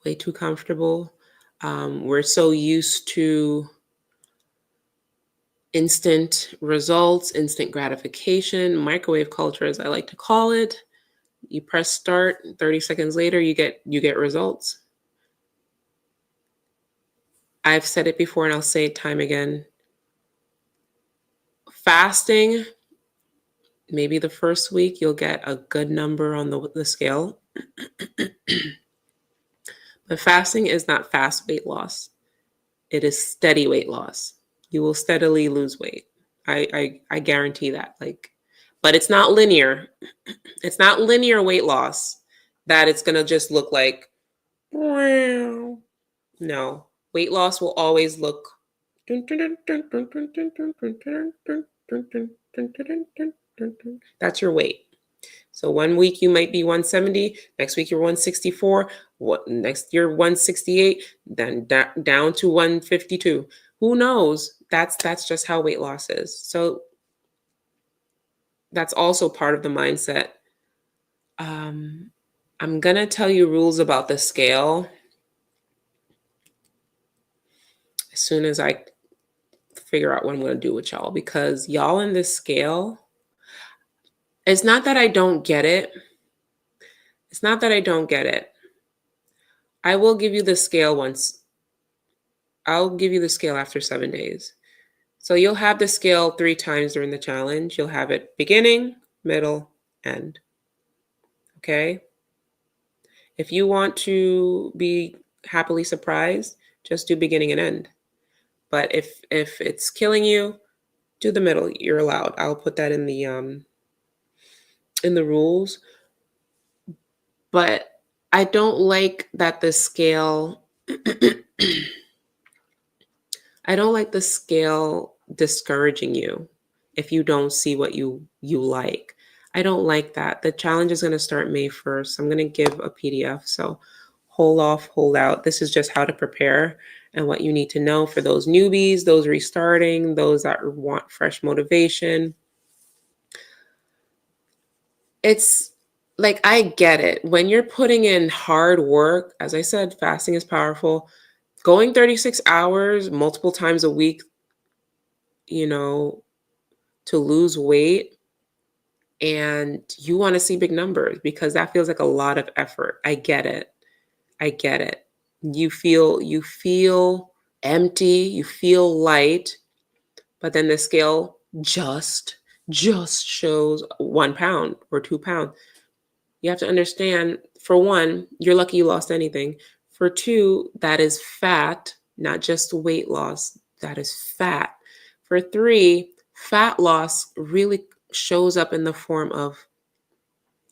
Way too comfortable. We're so used to instant results, instant gratification, microwave culture, as I like to call it. You press start, 30 seconds later, you get results. I've said it before and I'll say it time again. Fasting, maybe the first week you'll get a good number on the scale. But fasting is not fast weight loss. It is steady weight loss. You will steadily lose weight. I guarantee that. But it's not linear. It's not linear weight loss that it's gonna just look like, wow. No. Weight loss will always look. That's your weight. So 1 week you might be 170, next week you're 164, next year 168, then down to 152. Who knows? That's just how weight loss is. So that's also part of the mindset. I'm gonna tell you rules about the scale as soon as I figure out what I'm gonna do with y'all, because y'all in this scale, it's not that I don't get it. It's not that I don't get it. I will give you the scale once. I'll give you the scale after 7 days. So you'll have the scale 3 times during the challenge. You'll have it beginning, middle, end. Okay? If you want to be happily surprised, just do beginning and end. But if it's killing you, do the middle. You're allowed. I'll put that in the rules. But I don't like that the scale I don't like the scale discouraging you if you don't see what you like. I don't like that. The challenge is going to start May 1st. I'm going to give a PDF. So hold off, hold out. This is just how to prepare and what you need to know for those newbies, those restarting, those that want fresh motivation. It's like, I get it. When you're putting in hard work, as I said, fasting is powerful. Going 36 hours multiple times a week, you know, to lose weight and you want to see big numbers because that feels like a lot of effort. I get it. I get it. You feel empty, you feel light, but then the scale just shows 1 pound or 2 pounds. You have to understand, for one, you're lucky you lost anything. For two, that is fat, not just weight loss. That is fat. For three, fat loss really shows up in the form of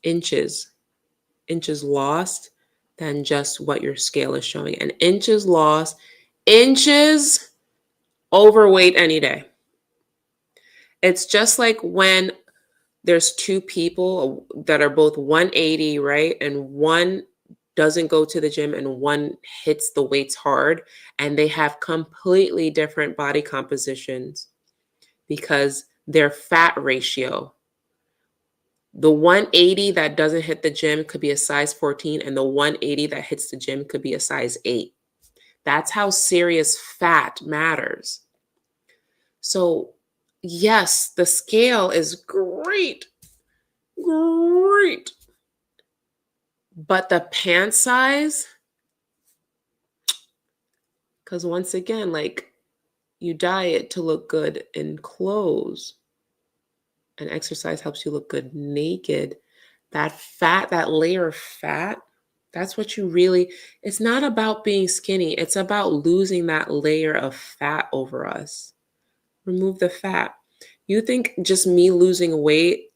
inches, inches lost than just what your scale is showing. And inches lost, inches overweight any day. It's just like when there's two people that are both 180, right? And one doesn't go to the gym and one hits the weights hard, and they have completely different body compositions because their fat ratio. The 180 that doesn't hit the gym could be a size 14, and the 180 that hits the gym could be a size 8. That's how serious fat matters. So, yes, the scale is great, great. But the pant size, because once again, like, you diet to look good in clothes, and exercise helps you look good naked. That fat, that layer of fat, that's what you really, it's not about being skinny. It's about losing that layer of fat over us. Remove the fat. You think just me losing weight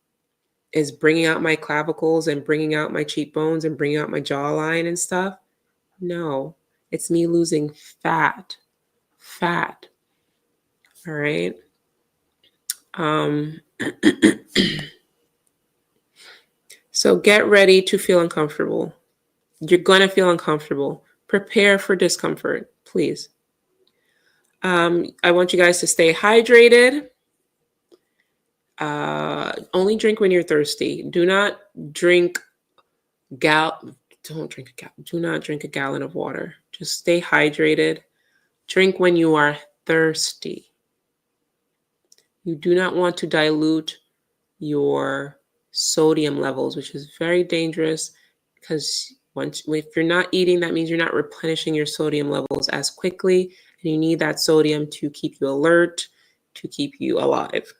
is bringing out my clavicles and bringing out my cheekbones and bringing out my jawline and stuff? No, it's me losing fat. Fat. All right. Um, so get ready to feel uncomfortable. You're going to feel uncomfortable. Prepare for discomfort, please. I want you guys to stay hydrated. Only drink when you're thirsty. Do not drink do not drink a gallon of water. Just stay hydrated. Drink when you are thirsty. You do not want to dilute your sodium levels, which is very dangerous because if you're not eating, that means you're not replenishing your sodium levels as quickly, and you need that sodium to keep you alert, to keep you alive.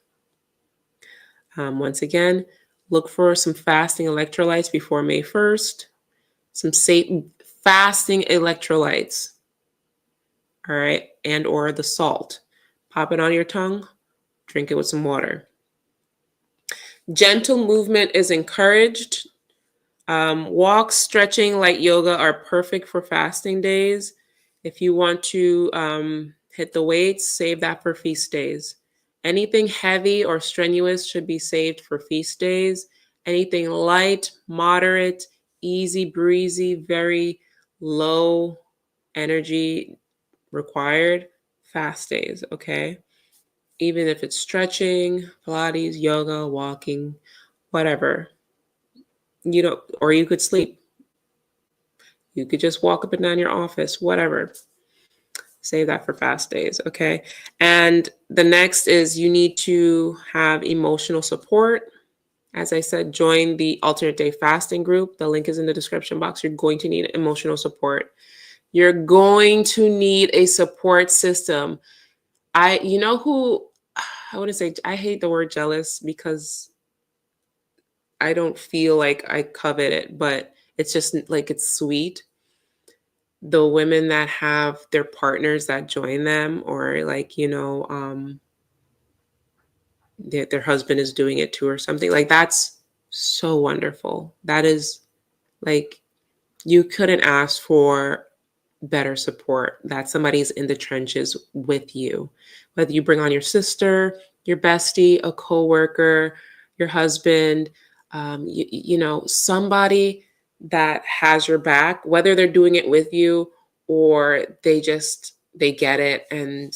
Once again, look for some fasting electrolytes before May 1st. Some fasting electrolytes, all right, and or the salt. Pop it on your tongue, drink it with some water. Gentle movement is encouraged. Walks, stretching, light yoga are perfect for fasting days. If you want to hit the weights, save that for feast days. Anything heavy or strenuous should be saved for feast days. Anything light, moderate, easy breezy, very low energy required, fast days, okay? Even if it's stretching, Pilates, yoga, walking, whatever. Or you could sleep. You could just walk up and down your office, whatever. Save that for fast days, okay? And the next is you need to have emotional support. As I said, join the alternate day fasting group. The link is in the description box. You're going to need emotional support. You're going to need a support system. I wouldn't say, I hate the word jealous because I don't feel like I covet it, but it's just like, it's sweet. The women that have their partners that join them, or like, their husband is doing it too or something, like, that's so wonderful. That is like, you couldn't ask for better support, that somebody's in the trenches with you, whether you bring on your sister, your bestie, a coworker, your husband, somebody that has your back, whether they're doing it with you or they get it and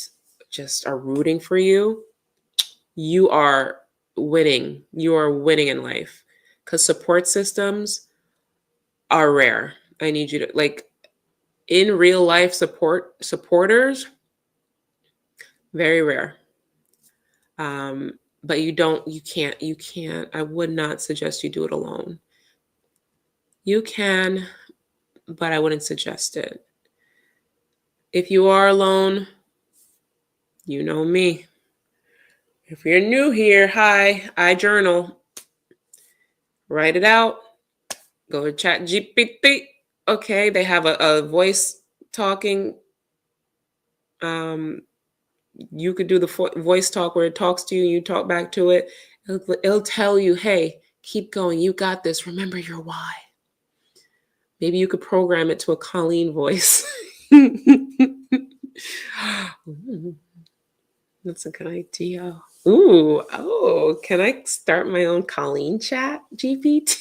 just are rooting for you. You are winning. You are winning in life, because support systems are rare. I need you to, like, in real life, supporters, very rare. But you can't, I would not suggest you do it alone. You can, but I wouldn't suggest it. If you are alone, you know me. If you're new here, hi, I journal. Write it out. Go to Chat GPT. Okay, they have a voice talking. You could do the voice talk where it talks to you, you talk back to it. It'll tell you, hey, keep going. You got this. Remember your why. Maybe you could program it to a Colleen voice. That's a good idea. Ooh, oh, can I start my own Colleen chat GPT?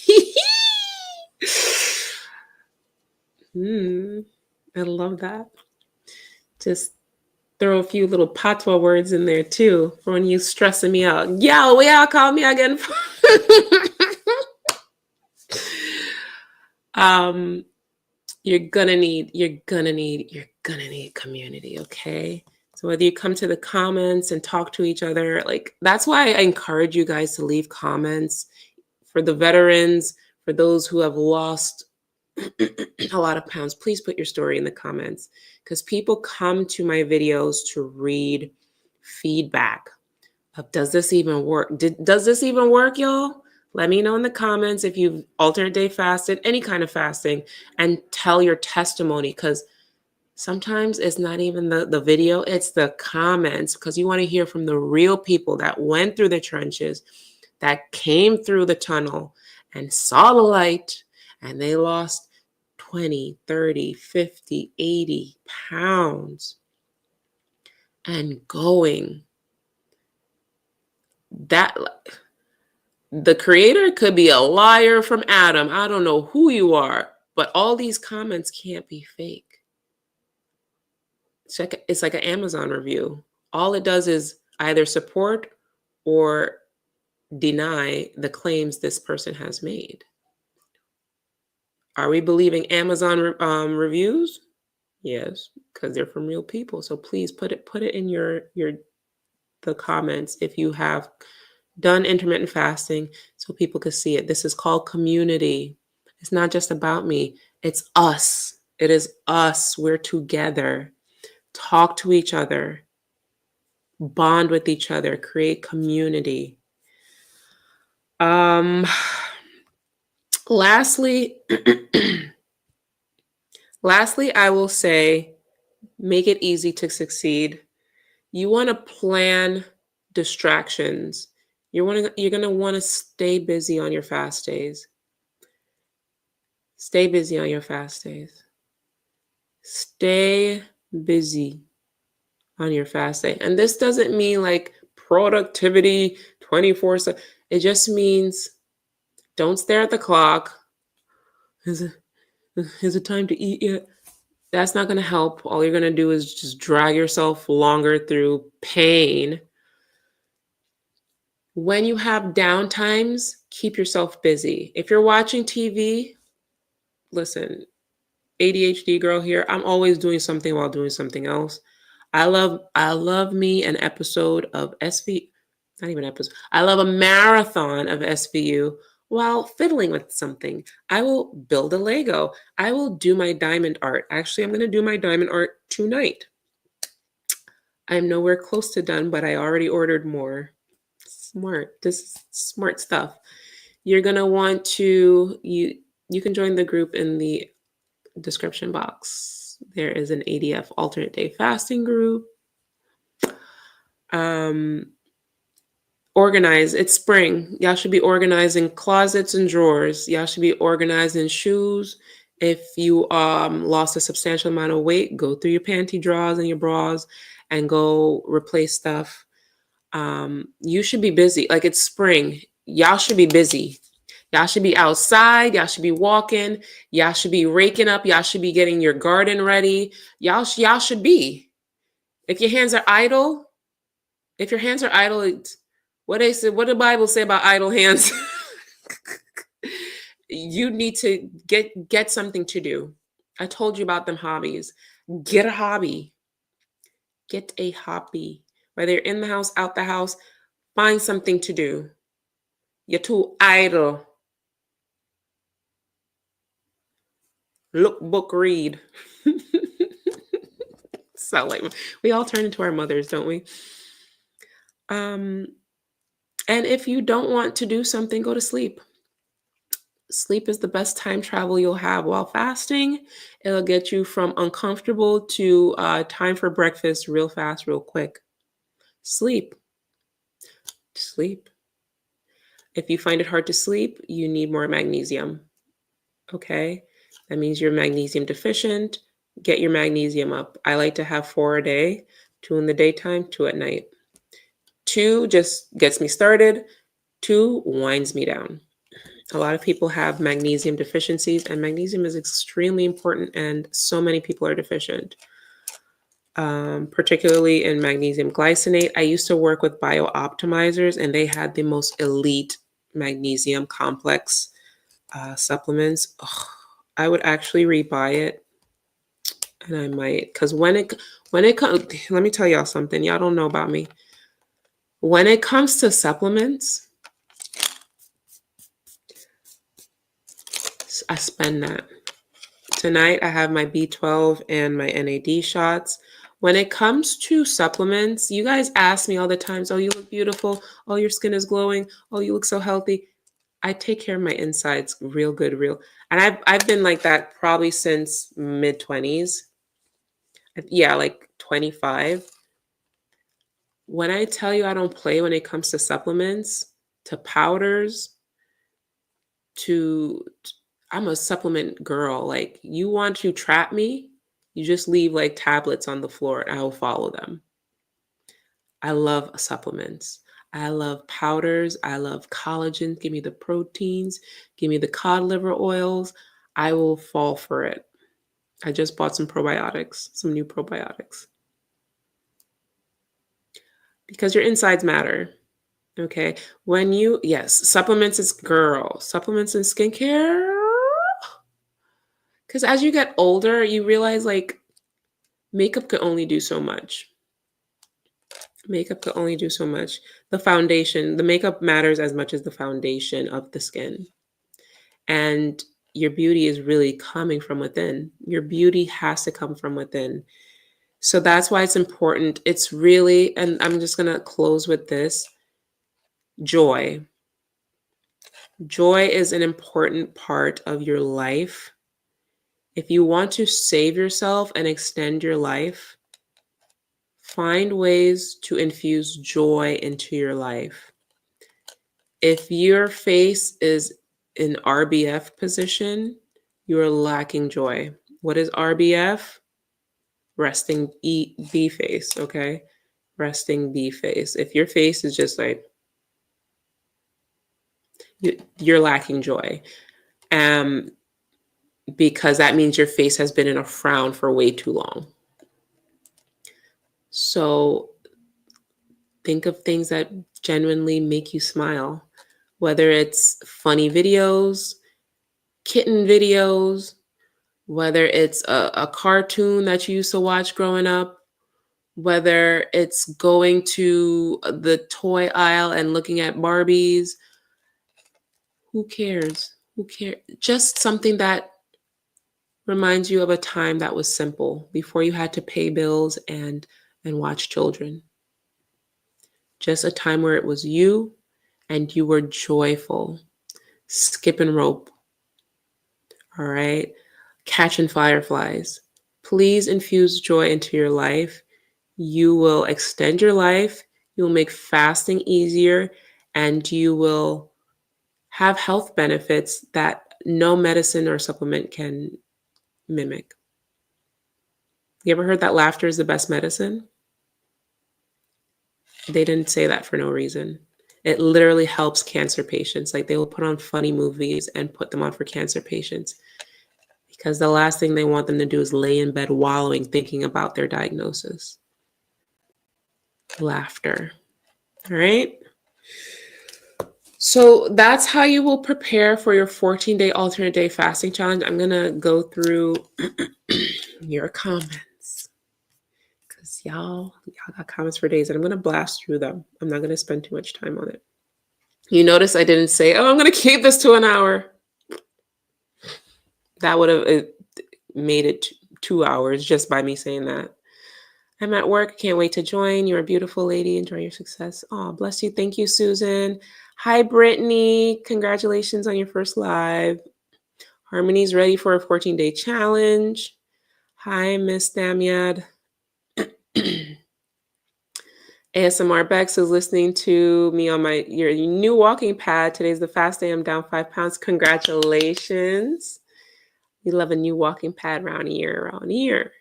I love that. Just throw a few little patois words in there too for when you stressing me out. Yo, will y'all call me again? You're gonna need community, okay? So whether you come to the comments and talk to each other, like that's why I encourage you guys to leave comments for the veterans, for those who have lost a lot of pounds. Please put your story in the comments because people come to my videos to read feedback of does this even work? Does this even work, y'all? Let me know in the comments if you've alternate day fasted, any kind of fasting, and tell your testimony because sometimes it's not even the video, it's the comments because you want to hear from the real people that went through the trenches, that came through the tunnel and saw the light and they lost 20, 30, 50, 80 pounds and going. That the creator could be a liar from Adam. I don't know who you are, but all these comments can't be fake. It's like an Amazon review. All it does is either support or deny the claims this person has made. Are we believing Amazon reviews? Yes, because they're from real people. So please put it in the comments if you have done intermittent fasting so people could see it. This is called community. It's not just about me. It's us. It is us. We're together. Talk to each other. Bond with each other. Create community. Lastly, I will say, make it easy to succeed. You want to plan distractions. You're going to want to stay busy on your fast days. Stay busy on your fast days. Stay busy on your fast day. And this doesn't mean like productivity 24/7. It just means don't stare at the clock. Is it time to eat yet? That's not going to help. All you're going to do is just drag yourself longer through pain. When you have downtimes, keep yourself busy. If you're watching TV, listen, ADHD girl here, I'm always doing something while doing something else. I love me an episode of SV, not even episode. I love a marathon of SVU while fiddling with something. I will build a Lego. I will do my diamond art. Actually, I'm going to do my diamond art tonight. I'm nowhere close to done, but I already ordered more. Smart. This is smart stuff. You're going to want to, you can join the group in the description box. There is an ADF alternate day fasting group. Organize. It's spring. Y'all should be organizing closets and drawers. Y'all should be organizing shoes. If you lost a substantial amount of weight, go through your panty drawers and your bras and go replace stuff. You should be busy. Like it's spring. Y'all should be busy. Y'all should be outside. Y'all should be walking. Y'all should be raking up. Y'all should be getting your garden ready. Y'all should be. If your hands are idle, it's what did the Bible say about idle hands? You need to get something to do. I told you about them hobbies. Get a hobby. Get a hobby. Whether you're in the house, out the house, Find something to do. You're too idle. Look, book, read. So like we all turn into our mothers, don't we? Um, and if you don't want to do something, go to sleep. Sleep is the best time travel you'll have while fasting. It'll get you from uncomfortable to time for breakfast real fast, real quick. Sleep. Sleep. If you find it hard to sleep, you need more magnesium. Okay? That means you're magnesium deficient. Get your magnesium up. I like to have 4 a day, 2 in the daytime, 2 at night. 2 just gets me started. 2 winds me down. A lot of people have magnesium deficiencies, and magnesium is extremely important, and so many people are deficient, particularly in magnesium glycinate. I used to work with bio-optimizers, and they had the most elite magnesium complex supplements. Ugh, I would actually rebuy it, and I might, because when it comes, let me tell y'all something y'all don't know about me. When it comes to supplements, I spend that. Tonight, I have my B12 and my NAD shots. When it comes to supplements, you guys ask me all the time, oh, you look beautiful. Oh, your skin is glowing. Oh, you look so healthy. I take care of my insides real good, real. And I've been like that probably since mid-20s. Yeah, like 25. When I tell you I don't play when it comes to supplements, to powders, to I'm a supplement girl. Like, you want to trap me, you just leave like tablets on the floor and I will follow them. I love supplements. I love powders. I love collagen. Give me the proteins. Give me the cod liver oils. I will fall for it. I just bought some probiotics, some new probiotics. Because your insides matter. Okay. Yes, supplements is girl. Supplements and skincare. Because as you get older, you realize like makeup could only do so much. Makeup could only do so much. The makeup matters as much as the foundation of the skin. And your beauty is really coming from within. Your beauty has to come from within. So that's why it's important. It's really, and I'm just going to close with this, joy. Joy is an important part of your life. If you want to save yourself and extend your life, find ways to infuse joy into your life. If your face is in RBF position, you are lacking joy. What is RBF? Resting B face, okay? Resting B face. If your face is just like, you're lacking joy. Because that means your face has been in a frown for way too long. So think of things that genuinely make you smile, whether it's funny videos, kitten videos, whether it's a cartoon that you used to watch growing up, whether it's going to the toy aisle and looking at Barbies. Who cares? Who cares? Just something that reminds you of a time that was simple before you had to pay bills and watch children. Just a time where it was you and you were joyful, skipping rope. All right. Catching fireflies. Please infuse joy into your life. You will extend your life. You will make fasting easier, and you will have health benefits that no medicine or supplement can mimic. You ever heard that laughter is the best medicine? They didn't say that for no reason. It literally helps cancer patients. Like, they will put on funny movies and put them on for cancer patients because the last thing they want them to do is lay in bed wallowing, thinking about their diagnosis. Laughter. All right. So that's how you will prepare for your 14-day alternate day fasting challenge. I'm going to go through your comments because Y'all got comments for days, and I'm going to blast through them. I'm not going to spend too much time on it. You notice I didn't say, oh, I'm going to keep this to an hour. That would have made it 2 hours just by me saying that. I'm at work. Can't wait to join. You're a beautiful lady. Enjoy your success. Oh, bless you. Thank you, Susan. Hi, Brittany. Congratulations on your first live. Harmony's ready for a 14-day challenge. Hi, Miss Damiad. ASMR Bex is listening to me on your new walking pad. Today's the fast day. I'm down 5 pounds. Congratulations. We love a new walking pad around here.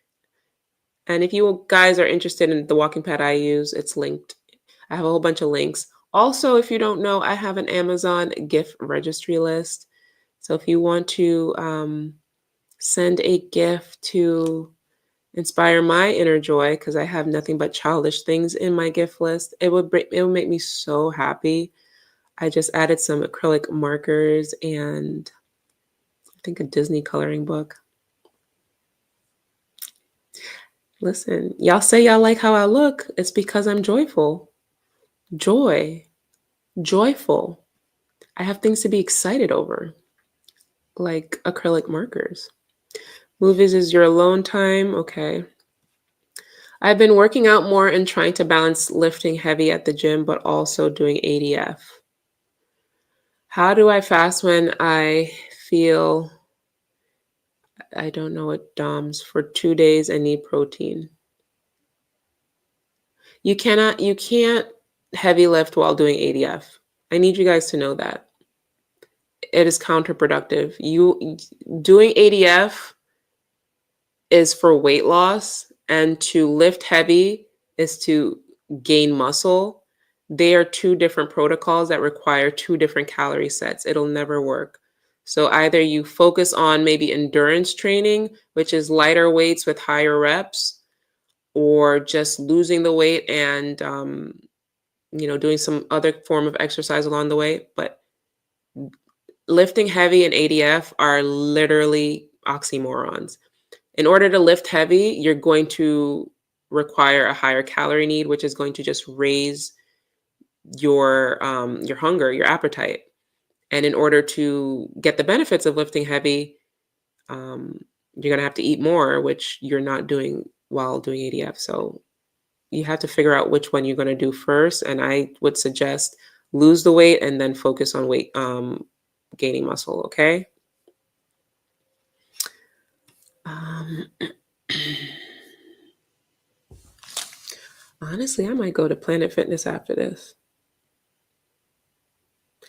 And if you guys are interested in the walking pad I use, it's linked. I have a whole bunch of links. Also, if you don't know, I have an Amazon gift registry list. So if you want to send a gift to inspire my inner joy, because I have nothing but childish things in my gift list, it would make me so happy. I just added some acrylic markers and I think a Disney coloring book. Listen, y'all say y'all like how I look. It's because I'm joyful. Joyful. I have things to be excited over, like acrylic markers. Movies is your alone time. Okay. I've been working out more and trying to balance lifting heavy at the gym, but also doing ADF. How do I fast when I feel, I don't know what DOMS, for 2 days and need protein? You can't heavy lift while doing ADF. I need you guys to know that. It is counterproductive. You doing ADF is for weight loss, and to lift heavy is to gain muscle. They are two different protocols that require two different calorie sets. It'll never work. So either you focus on maybe endurance training, which is lighter weights with higher reps, or just losing the weight and doing some other form of exercise along the way. But lifting heavy and ADF are literally oxymorons. In order to lift heavy, you're going to require a higher calorie need, which is going to just raise your hunger, your appetite. And in order to get the benefits of lifting heavy, you're going to have to eat more, which you're not doing while doing ADF. So you have to figure out which one you're going to do first. And I would suggest lose the weight and then focus on weight, gaining muscle. Okay. Honestly, I might go to Planet Fitness after this.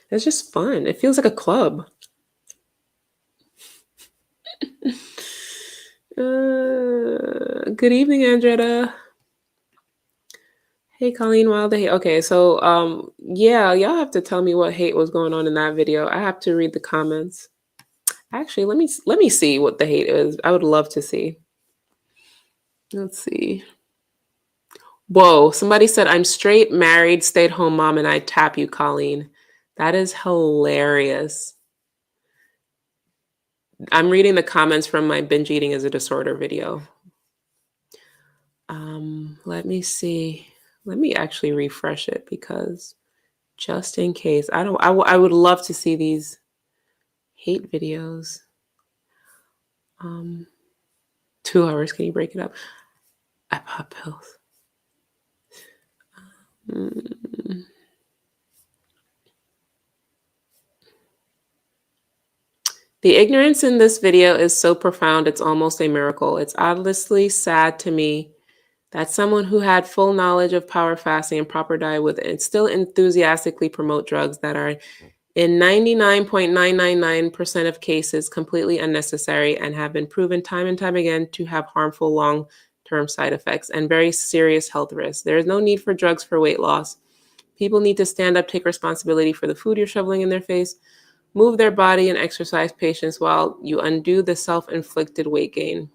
It's just fun. It feels like a club. Good evening, Andretta. Hey, Colleen Wilder. Hey, okay, so yeah, y'all have to tell me what hate was going on in that video. I have to read the comments. Actually, let me see what the hate is. I would love to see. Let's see. Whoa, somebody said, I'm straight, married, stay-at-home mom, and I tap you, Colleen. That is hilarious. I'm reading the comments from my binge eating is a disorder video. Let me see. Let me actually refresh it because just in case, I would love to see these hate videos. 2 hours, can you break it up? I pop pills. The ignorance in this video is so profound, it's almost a miracle. It's honestly sad to me that someone who had full knowledge of power fasting and proper diet would still enthusiastically promote drugs that are in 99.999% of cases completely unnecessary and have been proven time and time again to have harmful long-term side effects and very serious health risks. There is no need for drugs for weight loss. People need to stand up, take responsibility for the food you're shoveling in their face, move their body, and exercise patience while you undo the self-inflicted weight gain.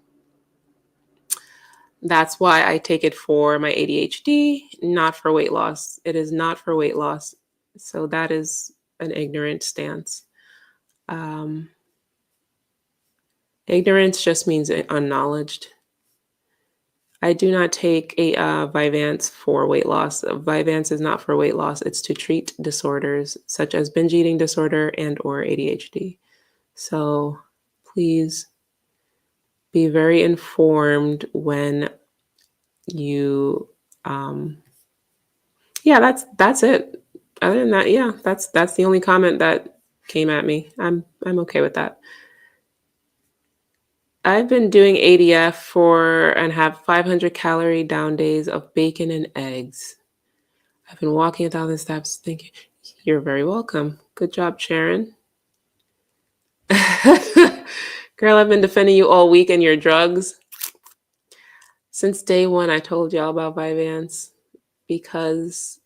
That's why I take it for my ADHD, not for weight loss. It is not for weight loss. So that is an ignorant stance. Ignorance just means unknowledged. I do not take a Vyvanse for weight loss. Vyvanse is not for weight loss. It's to treat disorders such as binge eating disorder and or ADHD. So please be very informed when you yeah, that's it. Other than that, yeah, that's the only comment that came at me. I'm okay with that. I've been doing ADF for and have 500 calorie down days of bacon and eggs. I've been walking 1,000 steps. Thank you. You're very welcome. Good job, Sharon. Girl, I've been defending you all week and your drugs. Since day one, I told y'all about Vyvanse because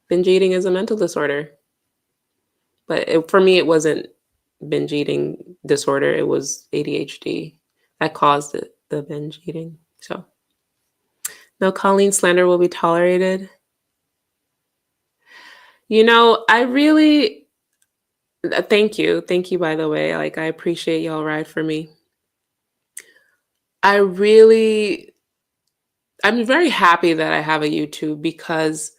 binge eating is a mental disorder. But for me, it wasn't binge eating disorder. It was ADHD that caused it, the binge eating. So no Colleen slander will be tolerated. I really thank you. Thank you, by the way. Like, I appreciate y'all ride for me. I'm very happy that I have a YouTube because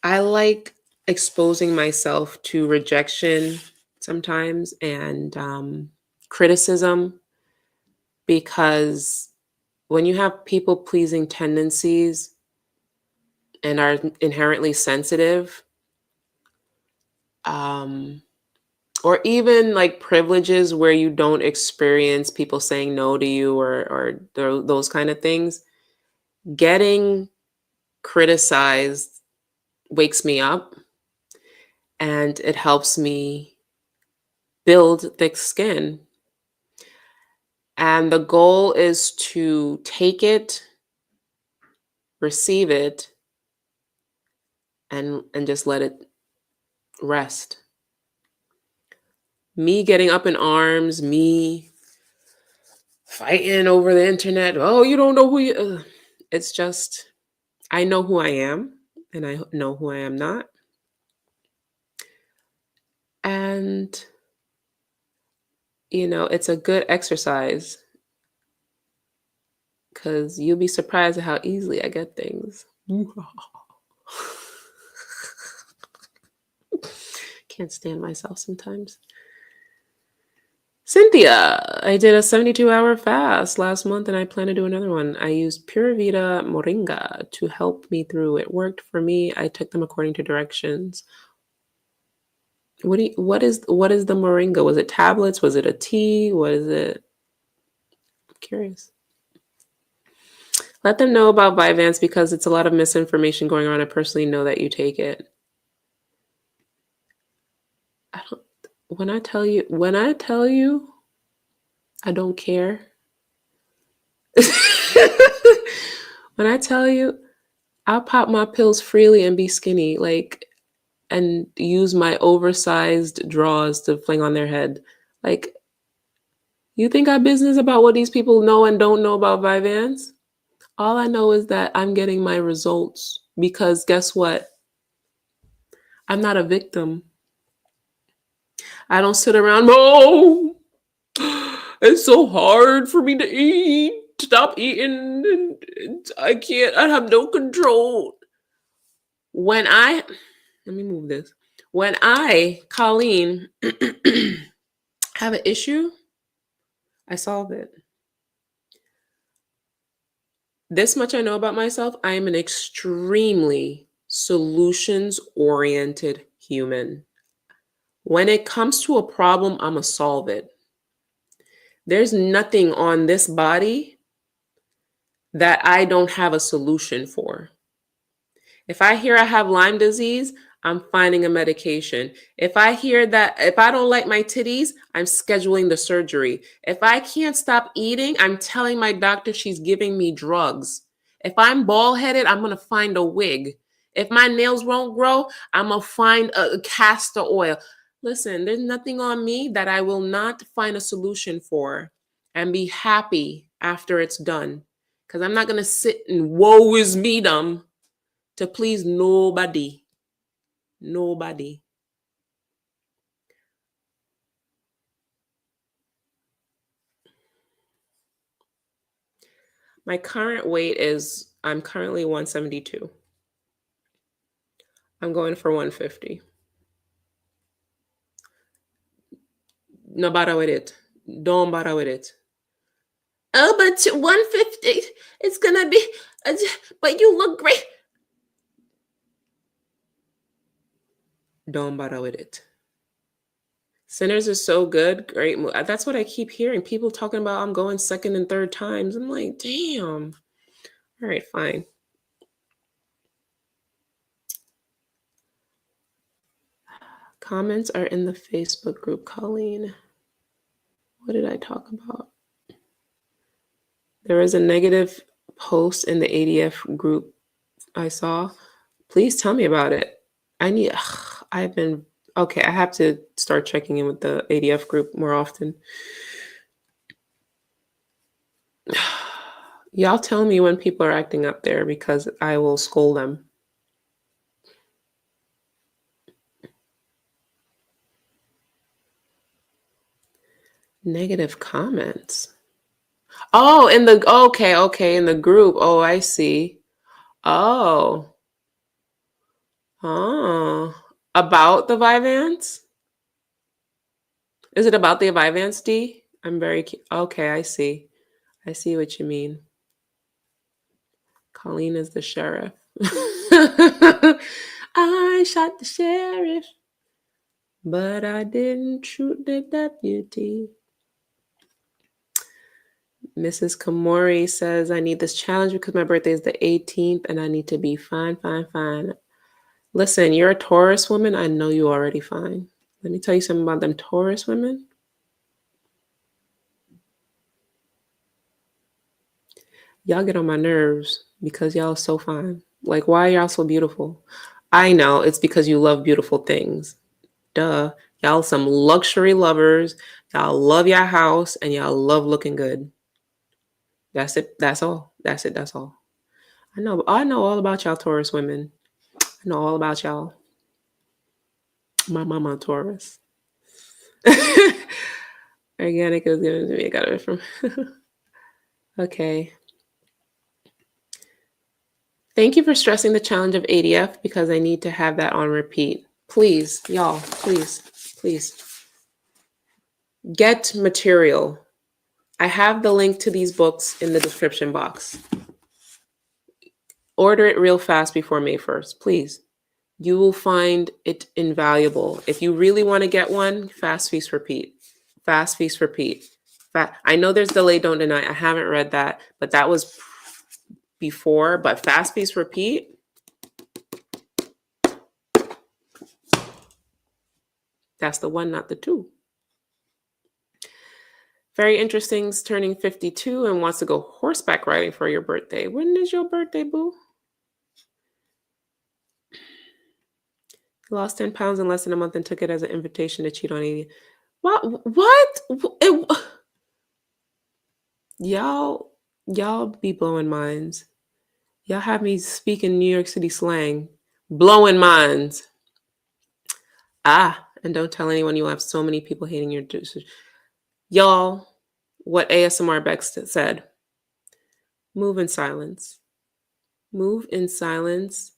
I like exposing myself to rejection sometimes and criticism because when you have people pleasing tendencies and are inherently sensitive, um, or even like privileges where you don't experience people saying no to you or those kind of things, getting criticized wakes me up and it helps me build thick skin. And the goal is to take it, receive it, and just let it rest. Me getting up in arms, me fighting over the internet. Oh, you don't know who you. It's just I know who I am, and I know who I am not, and it's a good exercise because you'll be surprised at how easily I get things. Can't stand myself sometimes. Cynthia, I did a 72-hour fast last month and I plan to do another one. I used Pura Vida Moringa to help me through. It worked for me. I took them according to directions. What is the Moringa? Was it tablets? Was it a tea? What is it? I'm curious. Let them know about Vyvanse because it's a lot of misinformation going on. I personally know that you take it. When I tell you, I don't care. When I tell you, I'll pop my pills freely and be skinny, like, and use my oversized drawers to fling on their head. Like, you think I business about what these people know and don't know about Vyvanse? All I know is that I'm getting my results because guess what? I'm not a victim. I don't sit around, oh, it's so hard for me to eat. Stop eating. And I can't, I have no control. Let me move this. When I, Colleen, have an issue, I solve it. This much I know about myself. I am an extremely solutions oriented human. When it comes to a problem, I'm going to solve it. There's nothing on this body that I don't have a solution for. If I hear I have Lyme disease, I'm finding a medication. If I hear that, if I don't like my titties, I'm scheduling the surgery. If I can't stop eating, I'm telling my doctor she's giving me drugs. If I'm bald headed, I'm going to find a wig. If my nails won't grow, I'm going to find a castor oil. Listen, there's nothing on me that I will not find a solution for and be happy after it's done. Because I'm not going to sit and woe is me them to please nobody. Nobody. My current weight is, I'm currently 172. I'm going for 150. No bother with it. Don't bother with it. Oh, but 150, it's gonna be, but you look great. Don't bother with it. Sinners is so good. Great. That's what I keep hearing. People talking about I'm going second and third times. I'm like, damn. All right, fine. Comments are in the Facebook group, Colleen. What did I talk about? There was a negative post in the ADF group I saw. Please tell me about it. I've been, okay, I have to start checking in with the ADF group more often. Y'all tell me when people are acting up there because I will scold them. Negative comments. Oh, in the, okay, in the group. Oh, I see. Oh. Oh. About the Vyvanse? Is it about the Vyvanse, D? I'm very okay, I see. I see what you mean. Colleen is the sheriff. I shot the sheriff, but I didn't shoot the deputy. Mrs. Kamori says, I need this challenge because my birthday is the 18th and I need to be fine, fine, fine. Listen, you're a Taurus woman. I know you already fine. Let me tell you something about them Taurus women. Y'all get on my nerves because y'all are so fine. Like, why are y'all so beautiful? I know it's because you love beautiful things. Duh. Y'all some luxury lovers. Y'all love your house and y'all love looking good. That's it. That's all. That's it. That's all. I know all about y'all Taurus women. I know all about y'all. My mama a Taurus. Organic is given to me. I got it from. Okay. Thank you for stressing the challenge of ADF because I need to have that on repeat. Please, y'all, please. Get material. I have the link to these books in the description box. Order it real fast before May 1st, please. You will find it invaluable. If you really want to get one, fast, feast, repeat. Fast, feast, repeat. I know there's delay, don't deny. I haven't read that, but that was before. But fast, feast, repeat. That's the one, not the two. Very interesting, turning 52 and wants to go horseback riding for your birthday. When is your birthday, boo? You lost 10 pounds in less than a month and took it as an invitation to cheat on 80. What? Y'all be blowing minds. Y'all have me speaking New York City slang. Blowing minds. And don't tell anyone you'll have so many people hating your juices. Y'all, what ASMR Bex said. Move in silence. Move in silence.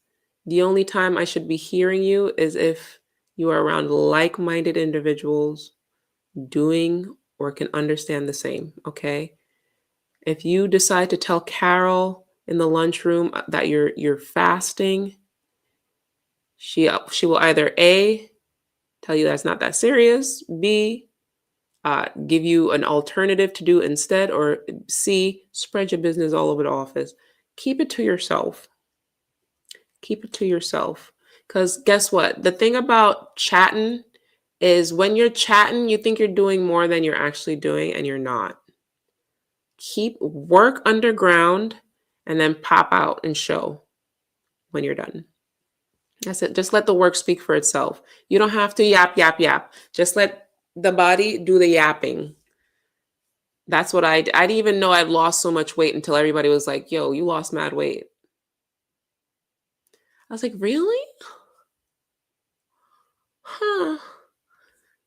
The only time I should be hearing you is if you are around like-minded individuals doing or can understand the same, okay? If you decide to tell Carol in the lunchroom that you're fasting, she will either A, tell you that's not that serious, B, give you an alternative to do instead, or C, spread your business all over the office. Keep it to yourself. Keep it to yourself. Because guess what? The thing about chatting is when you're chatting, you think you're doing more than you're actually doing, and you're not. Keep work underground and then pop out and show when you're done. That's it. Just let the work speak for itself. You don't have to yap. Just let the body do the yapping. That's what I didn't even know I'd lost so much weight until everybody was like, yo, you lost mad weight. I was like, really? Huh.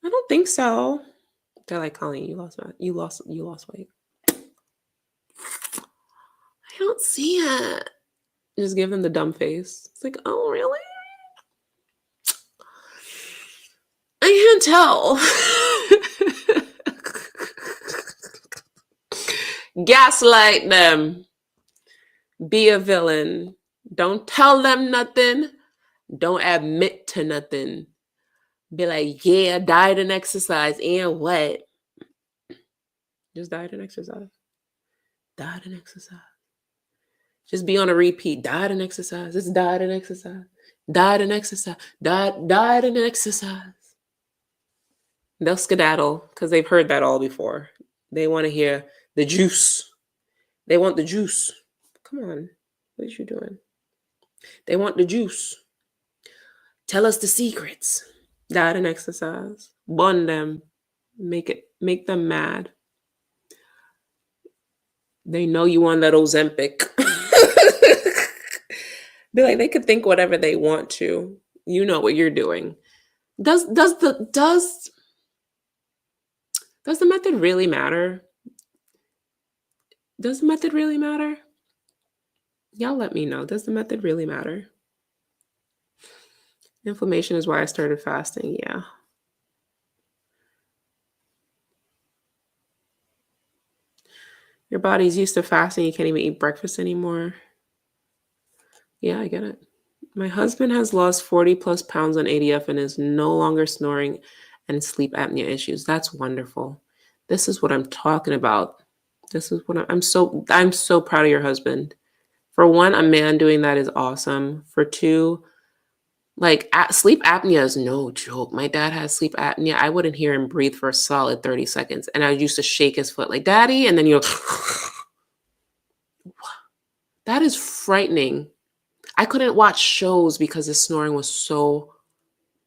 I don't think so. They're like, Colleen, you lost weight. don't see it. Just give them the dumb face. It's like, oh, really? I can't tell. Gaslight them. Be a villain. Don't tell them nothing. Don't admit to nothing. Be like, yeah, diet and exercise. And what? Just diet and exercise. Diet and exercise. Just be on a repeat. Diet and exercise. It's diet and exercise. Diet and exercise. Diet and exercise. They'll skedaddle because they've heard that all before. They want to hear the juice. They want the juice. Come on. What are you doing? They want the juice. Tell us the secrets. Diet and exercise. Bond them. Make them mad. They know you on that Ozempic. Be like, they could think whatever they want to. You know what you're doing. Does the method really matter? Does the method really matter? Y'all let me know. Does the method really matter? Inflammation is why I started fasting. Yeah. Your body's used to fasting. You can't even eat breakfast anymore. Yeah, I get it. My husband has lost 40 plus pounds on ADF and is no longer snoring and sleep apnea issues. That's wonderful. This is what I'm talking about. This is what I'm so proud of your husband. For one, a man doing that is awesome. For two, like sleep apnea is no joke. My dad has sleep apnea. I wouldn't hear him breathe for a solid 30 seconds. And I used to shake his foot like, Daddy. And then you're that is frightening. I couldn't watch shows because his snoring was so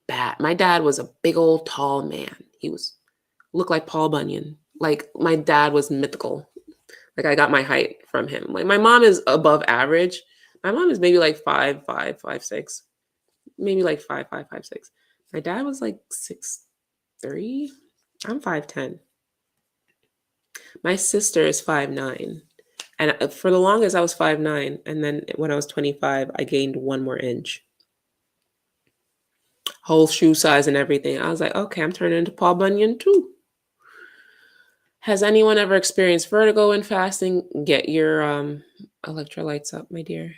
bad. My dad was a big old tall man. He looked like Paul Bunyan. Like my dad was mythical. Like I got my height from him. Like my mom is above average. My mom is maybe like 5'5", 5'6". Maybe like 5'5", 5'6". My dad was like 6'3". I'm 5'10". My sister is 5'9". And for the longest, I was 5'9". And then when I was 25, I gained 1 more inch. Whole shoe size and everything. I was like, okay, I'm turning into Paul Bunyan too. Has anyone ever experienced vertigo in fasting? Get your electrolytes up, my dear.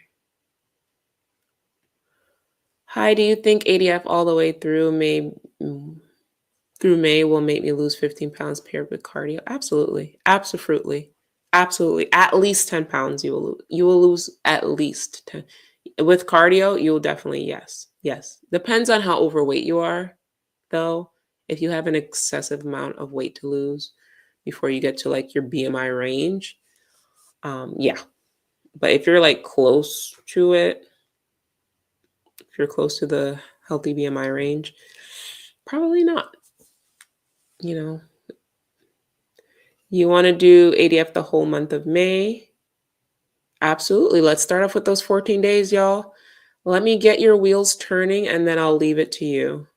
Hi, do you think ADF all the way through May will make me lose 15 pounds paired with cardio? Absolutely. Absolutely. Absolutely. At least 10 pounds you will lose. You will lose at least 10. With cardio, you will definitely, yes. Yes. Depends on how overweight you are, though. If you have an excessive amount of weight to lose before you get to like your BMI range, yeah. But if you're like close to it, if you're close to the healthy BMI range, probably not. You know, you want to do ADF the whole month of May? Absolutely. Let's start off with those 14 days, y'all. Let me get your wheels turning and then I'll leave it to you.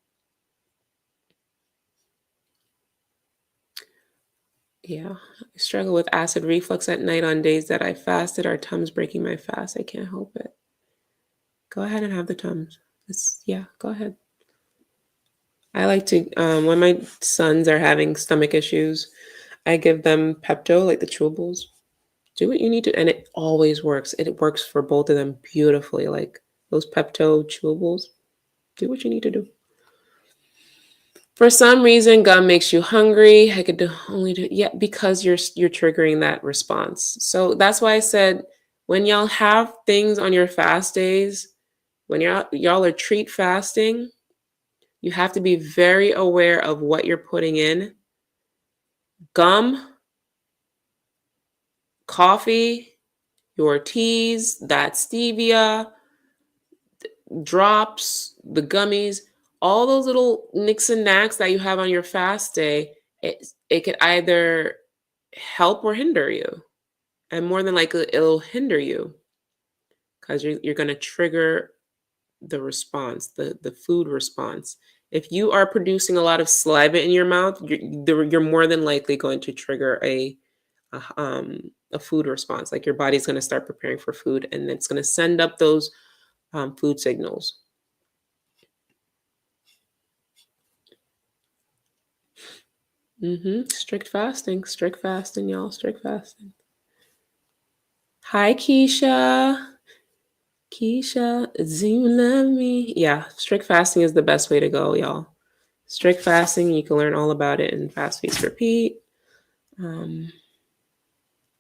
Yeah, I struggle with acid reflux at night on days that I fasted. Our Tums breaking my fast. I can't help it. Go ahead and have the Tums. Yeah, go ahead. I like to, when my sons are having stomach issues, I give them Pepto, like the chewables. Do what you need to, and it always works. It works for both of them beautifully. Like those Pepto chewables. Do what you need to do. For some reason, gum makes you hungry. I could only do because you're triggering that response. So that's why I said when y'all have things on your fast days, when y'all are treat fasting, you have to be very aware of what you're putting in. Gum, coffee, your teas, that stevia, drops, the gummies, all those little nicks and knacks that you have on your fast day, it could either help or hinder you. And more than likely, it'll hinder you because you're going to trigger the response, the food response. If you are producing a lot of saliva in your mouth, you're more than likely going to trigger a a food response. Like your body's going to start preparing for food, and it's going to send up those food signals. Strict fasting, y'all. Strict fasting. Hi, Keisha. Keisha, do you love me? Yeah, strict fasting is the best way to go, y'all. Strict fasting, you can learn all about it in Fast Feast Repeat.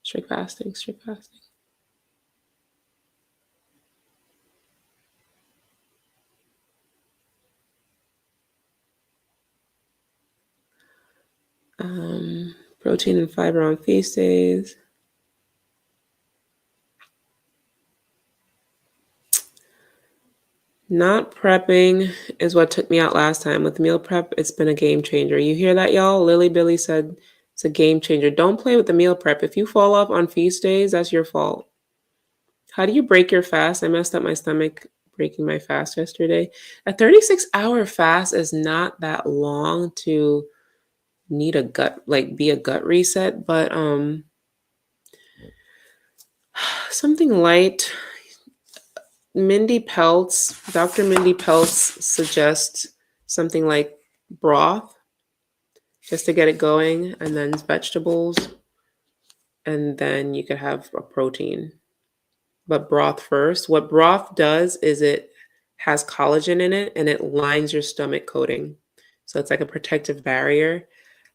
Strict fasting, strict fasting. Protein and fiber on feast days. Not prepping is what took me out last time. With meal prep, it's been a game changer. You hear that, y'all? Lily Billy said it's a game changer. Don't play with the meal prep. If you fall off on feast days, that's your fault. How do you break your fast? I messed up my stomach breaking my fast yesterday. A 36-hour fast is not that long to need a gut, like be a gut reset, but something light. Dr. Mindy Peltz suggests something like broth just to get it going, and then vegetables, and then you could have a protein. But broth first. What broth does is it has collagen in it and it lines your stomach coating. So it's like a protective barrier.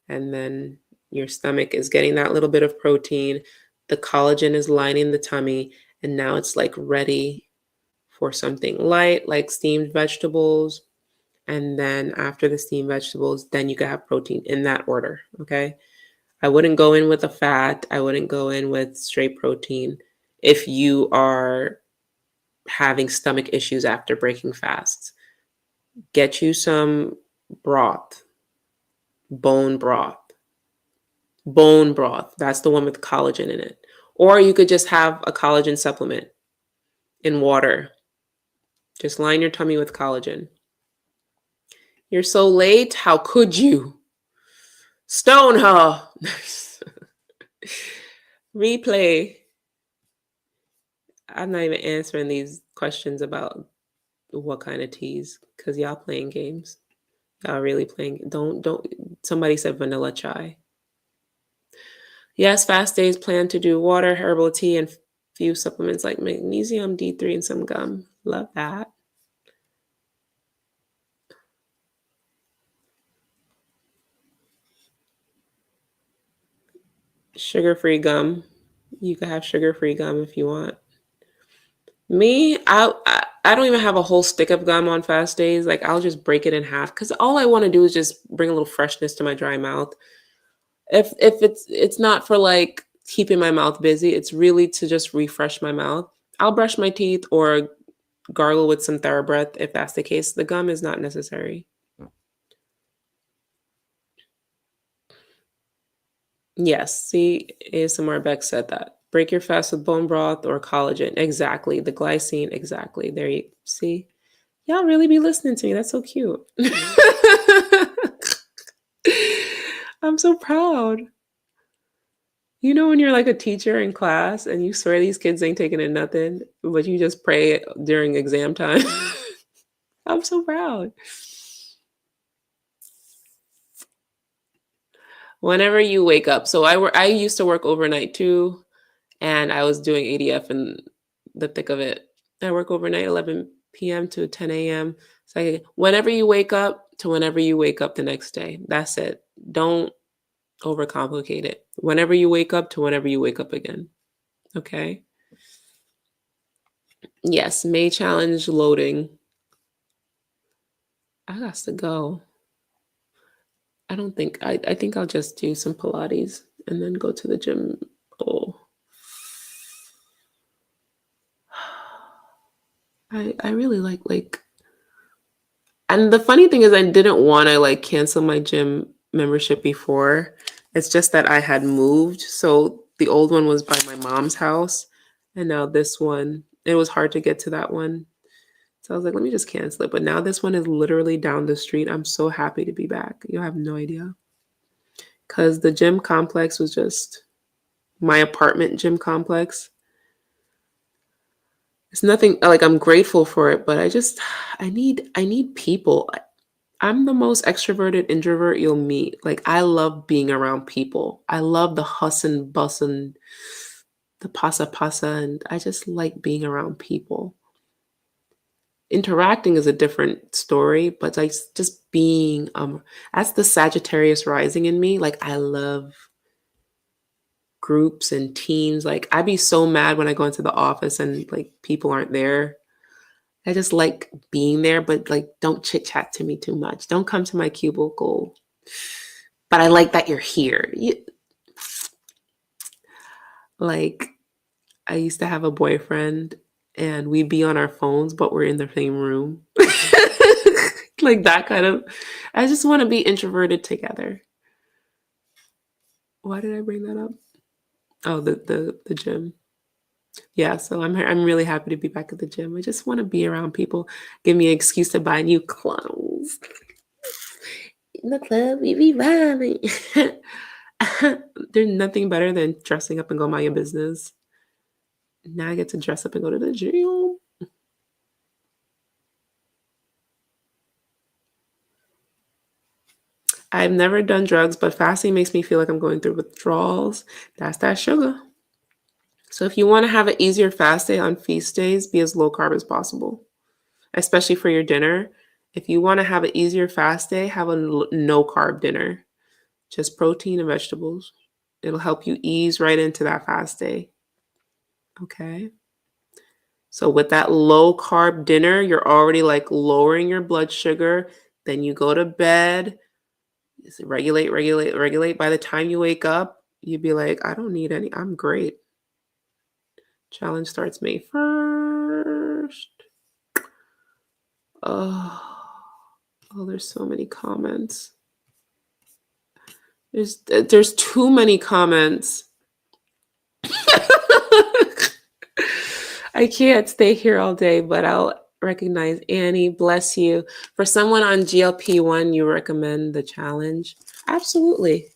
And then your stomach is getting that little bit of protein. The collagen is lining the tummy. And now it's like ready for something light, like steamed vegetables. And then after the steamed vegetables, then you can have protein in that order. Okay. I wouldn't go in with a fat. I wouldn't go in with straight protein if you are having stomach issues after breaking fasts. Get you some broth, bone broth. Bone broth. That's the one with collagen in it. Or you could just have a collagen supplement in water. Just line your tummy with collagen. You're so late. How could you? Stone her. Replay. I'm not even answering these questions about what kind of teas because y'all playing games. Y'all really playing. Don't. Somebody said vanilla chai. Yes, fast days plan to do water, herbal tea, and few supplements like magnesium, D3, and some gum. Love that. Sugar-free gum. You can have sugar-free gum if you want. Me, I don't even have a whole stick of gum on fast days. Like I'll just break it in half because all I want to do is just bring a little freshness to my dry mouth. If it's not for like keeping my mouth busy, it's really to just refresh my mouth. I'll brush my teeth or gargle with some TheraBreath if that's the case. The gum is not necessary. Yes, see, ASMR Beck said that. Break your fast with bone broth or collagen. Exactly. The glycine, exactly. There you see. Y'all really be listening to me. That's so cute. I'm so proud. You know when you're like a teacher in class and you swear these kids ain't taking in nothing, but you just pray during exam time? I'm so proud. Whenever you wake up. So I used to work overnight too, and I was doing ADF in the thick of it. I work overnight 11 p.m. to 10 a.m. So whenever you wake up to whenever you wake up the next day. That's it. Don't overcomplicate it. Whenever you wake up to whenever you wake up again. Okay? Yes, May challenge loading. I got to go. I think I'll just do some Pilates and then go to the gym. Oh. I really like and the funny thing is I didn't want to like cancel my gym membership before. It's just that I had moved. So the old one was by my mom's house and now this one, it was hard to get to that one. So I was like, let me just cancel it. But now this one is literally down the street. I'm so happy to be back. You have no idea. Because the gym complex was just my apartment gym complex. It's nothing like I'm grateful for it, but I need people. I'm the most extroverted introvert you'll meet. Like I love being around people. I love the huss and bus and the pasa pasa, and I just like being around people. Interacting is a different story, but like just being that's the Sagittarius rising in me. Like I love groups and teams. Like I'd be so mad when I go into the office and like people aren't there. I just like being there, but like don't chit chat to me too much. Don't come to my cubicle. But I like that you're here. Like I used to have a boyfriend and we'd be on our phones, but we're in the same room. Like that kind of I just want to be introverted together. Why did I bring that up? Oh, the gym. Yeah, so I'm really happy to be back at the gym. I just want to be around people. Give me an excuse to buy new clothes. In the club, we be vibing. There's nothing better than dressing up and go mind your business. Now I get to dress up and go to the gym. I've never done drugs, but fasting makes me feel like I'm going through withdrawals. That's that sugar. So if you want to have an easier fast day on feast days, be as low carb as possible, especially for your dinner. If you want to have an easier fast day, have a no carb dinner, just protein and vegetables. It'll help you ease right into that fast day. Okay. So with that low carb dinner, you're already like lowering your blood sugar. Then you go to bed, regulate, regulate, regulate. By the time you wake up, you'd be like, I don't need any. I'm great. Challenge starts May 1st. Oh, there's so many comments. There's too many comments. I can't stay here all day, but I'll recognize Annie. Bless you. For someone on GLP-1, you recommend the challenge? Absolutely.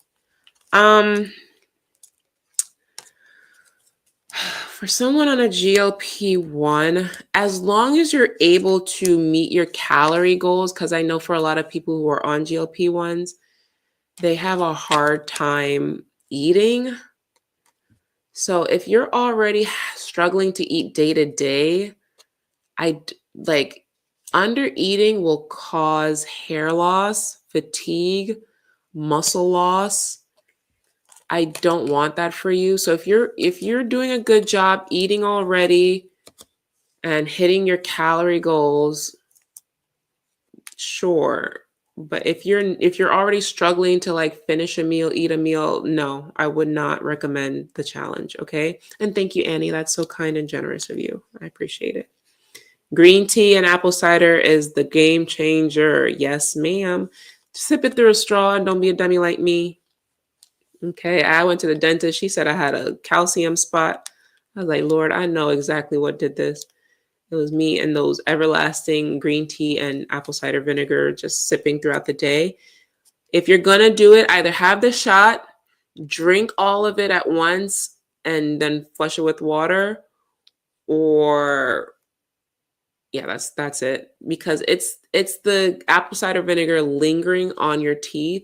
For someone on a GLP-1, as long as you're able to meet your calorie goals, because I know for a lot of people who are on GLP-1s, they have a hard time eating. So if you're already struggling to eat day to day, like under eating will cause hair loss, fatigue, muscle loss. I don't want that for you. So if you're doing a good job eating already and hitting your calorie goals, sure. But if you're already struggling to like finish a meal, eat a meal, no, I would not recommend the challenge, okay? And thank you, Annie. That's so kind and generous of you. I appreciate it. Green tea and apple cider is the game changer. Yes, ma'am. Sip it through a straw and don't be a dummy like me. Okay, I went to the dentist. She said I had a calcium spot. I was like, Lord, I know exactly what did this. It was me and those everlasting green tea and apple cider vinegar just sipping throughout the day. If you're going to do it, either have the shot, drink all of it at once, and then flush it with water, or yeah, that's it. Because it's the apple cider vinegar lingering on your teeth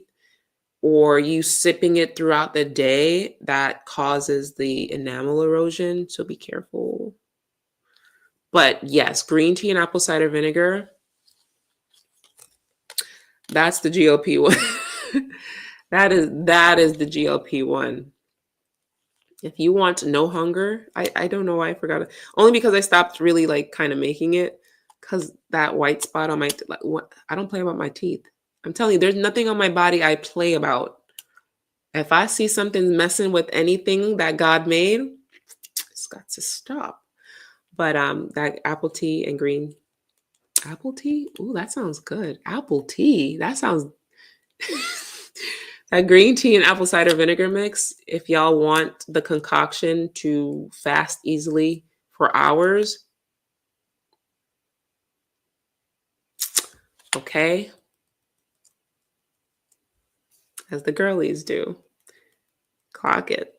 or you sipping it throughout the day that causes the enamel erosion. So be careful. But yes, green tea and apple cider vinegar, that's the GLP-1. That is the GLP-1. If you want no hunger, I don't know why I forgot it. Only because I stopped really like kind of making it because that white spot on my like, what, I don't play about my teeth. I'm telling you, there's nothing on my body I play about. If I see something messing with anything that God made, it's got to stop. But that apple tea and green apple tea, ooh, that sounds good. Apple tea, that sounds that green tea and apple cider vinegar mix. If y'all want the concoction to fast easily for hours, okay, as the girlies do, clock it.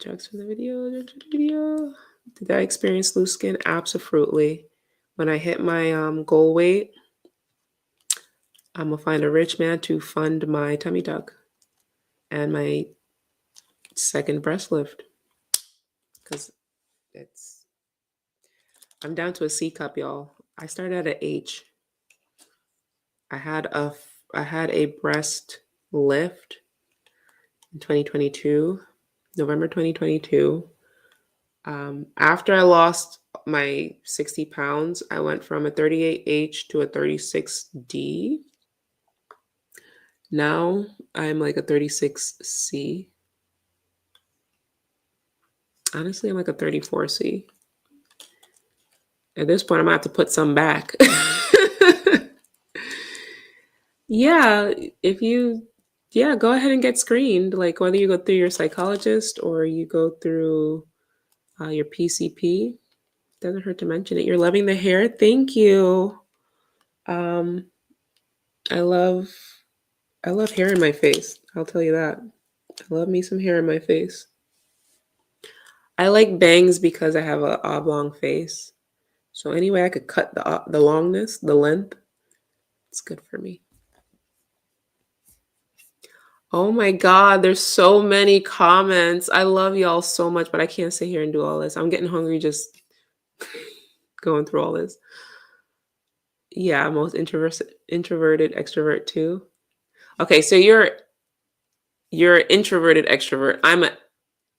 jokes from the video. Did I experience loose skin? Absolutely. When I hit my goal weight, I'm gonna find a rich man to fund my tummy tuck and my second breast lift, because I'm down to a C cup, y'all. I started at an H. I had a breast lift in 2022, November 2022. After I lost my 60 pounds, I went from a 38H to a 36D. Now I'm like a 36C. Honestly, I'm like a 34C. At this point, I'm gonna have to put some back. Yeah, go ahead and get screened. Like whether you go through your psychologist or you go through your PCP, doesn't hurt to mention it. You're loving the hair. Thank you. I love hair in my face. I'll tell you that. I love me some hair in my face. I like bangs because I have an oblong face. So anyway, I could cut the longness, the length. It's good for me. Oh my God, there's so many comments. I love y'all so much, but I can't sit here and do all this. I'm getting hungry just going through all this. Yeah, most introverted extrovert too. Okay, so you're introverted extrovert. I'm an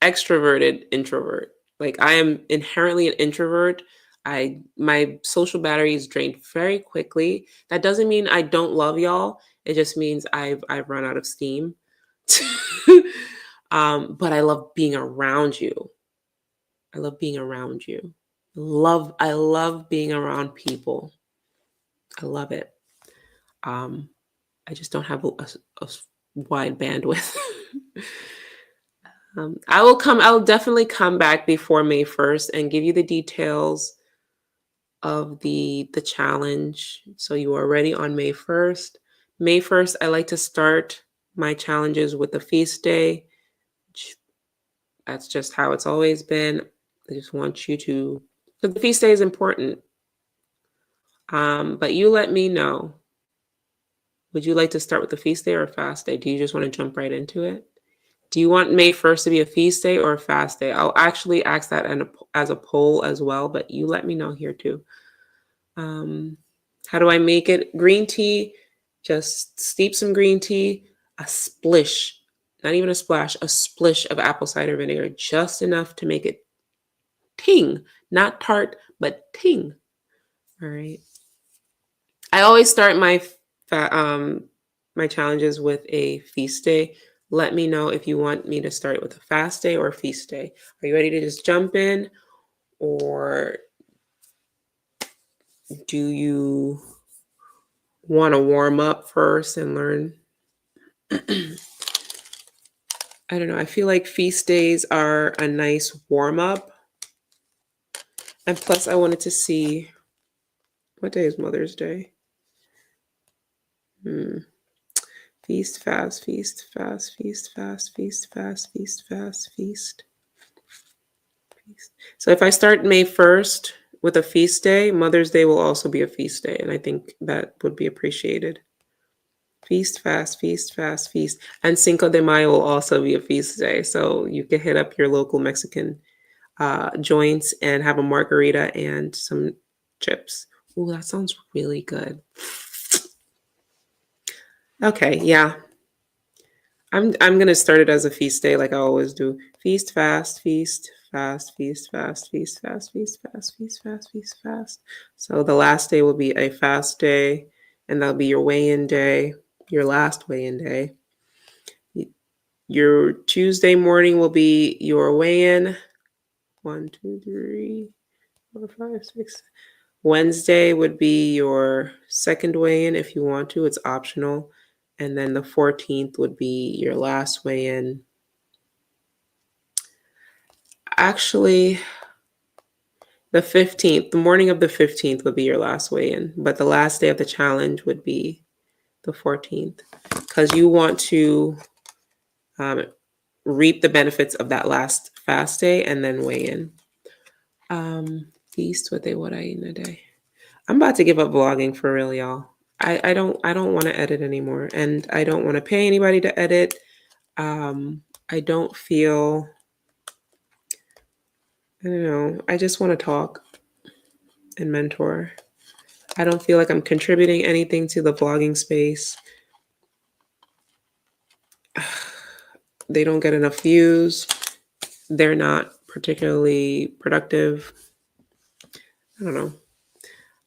extroverted introvert. Like I am inherently an introvert. My social battery is drained very quickly. That doesn't mean I don't love y'all. It just means I've run out of steam. But I love being around you. I love being around you. I love being around people. I love it. I just don't have a wide bandwidth. I'll definitely come back before May 1st and give you the details of the challenge. So you are ready on May 1st. May 1st, I like to start my challenges with the feast day. That's just how it's always been. I just want you to, because the feast day is important. But you let me know. Would you like to start with the feast day or a fast day? Do you just want to jump right into it? Do you want May 1st to be a feast day or a fast day? I'll actually ask that as a poll as well, but you let me know here too. How do I make it? Green tea, just steep some green tea, a splish, not even a splash, a splish of apple cider vinegar, just enough to make it ting, not tart, but ting. All right. I always start my challenges with a feast day. Let me know if you want me to start with a fast day or a feast day. Are you ready to just jump in, or do you want to warm up first and learn? I don't know. I feel like feast days are a nice warm up. And plus I wanted to see, what day is Mother's Day? Feast, fast, feast, fast, feast, fast, feast, fast, feast, fast, feast. So if I start May 1st with a feast day, Mother's Day will also be a feast day. And I think that would be appreciated. Feast, fast, feast, fast, feast. And Cinco de Mayo will also be a feast day. So you can hit up your local Mexican joints and have a margarita and some chips. Oh, that sounds really good. Okay, yeah. I'm gonna start it as a feast day like I always do. Feast, fast, feast, fast, feast, fast, feast, fast, feast, fast, feast, fast, feast, fast. So the last day will be a fast day, and that'll be your weigh-in day, your last weigh-in day. Your Tuesday morning will be your weigh-in. 1, 2, 3, 4, 5, 6. Wednesday would be your second weigh-in if you want to. It's optional. And then the 14th would be your last weigh-in. Actually, the 15th, the morning of the 15th would be your last weigh-in. But the last day of the challenge would be the 14th. Because you want to reap the benefits of that last fast day and then weigh in. Feast what I eat in a day. I'm about to give up vlogging for real, y'all. I don't want to edit anymore, and I don't want to pay anybody to edit. I don't feel, I don't know, I just want to talk and mentor. I don't feel like I'm contributing anything to the vlogging space. They don't get enough views. They're not particularly productive. I don't know.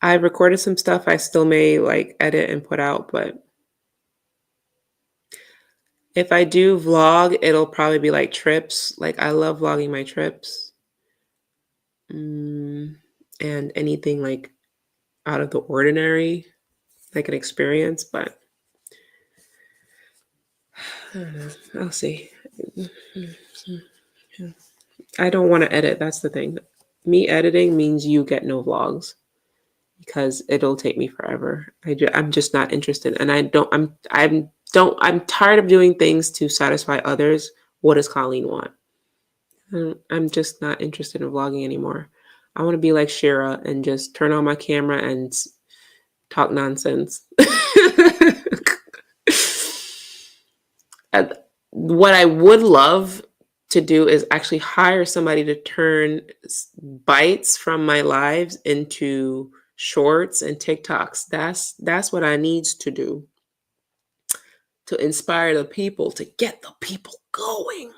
I recorded some stuff I still may like edit and put out, but if I do vlog, it'll probably be like trips. Like I love vlogging my trips. And anything like out of the ordinary, like an experience, but I don't know. I'll see. I don't want to edit. That's the thing. Me editing means you get no vlogs because it'll take me forever. I'm just not interested, and I'm tired of doing things to satisfy others. What does Colleen want? I'm just not interested in vlogging anymore. I want to be like Shira and just turn on my camera and talk nonsense. And what I would love to do is actually hire somebody to turn bites from my lives into shorts and TikToks. That's what I need to do to inspire the people, to get the people going.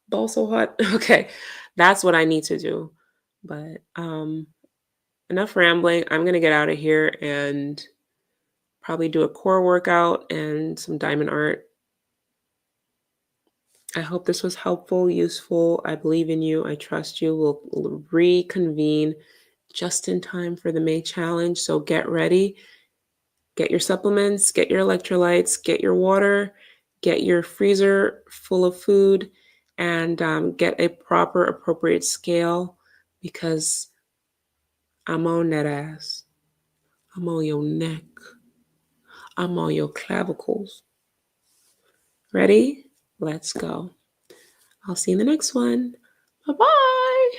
Ball so hot. Okay, that's what I need to do. But enough rambling. I'm gonna get out of here and probably do a core workout and some diamond art. I hope this was helpful, useful. I believe in you. I trust you. We'll reconvene just in time for the May challenge. So get ready. Get your supplements, get your electrolytes, get your water, get your freezer full of food, and get a proper, appropriate scale because I'm on that ass. I'm on your neck. I'm on your clavicles. Ready? Let's go. I'll see you in the next one. Bye-bye.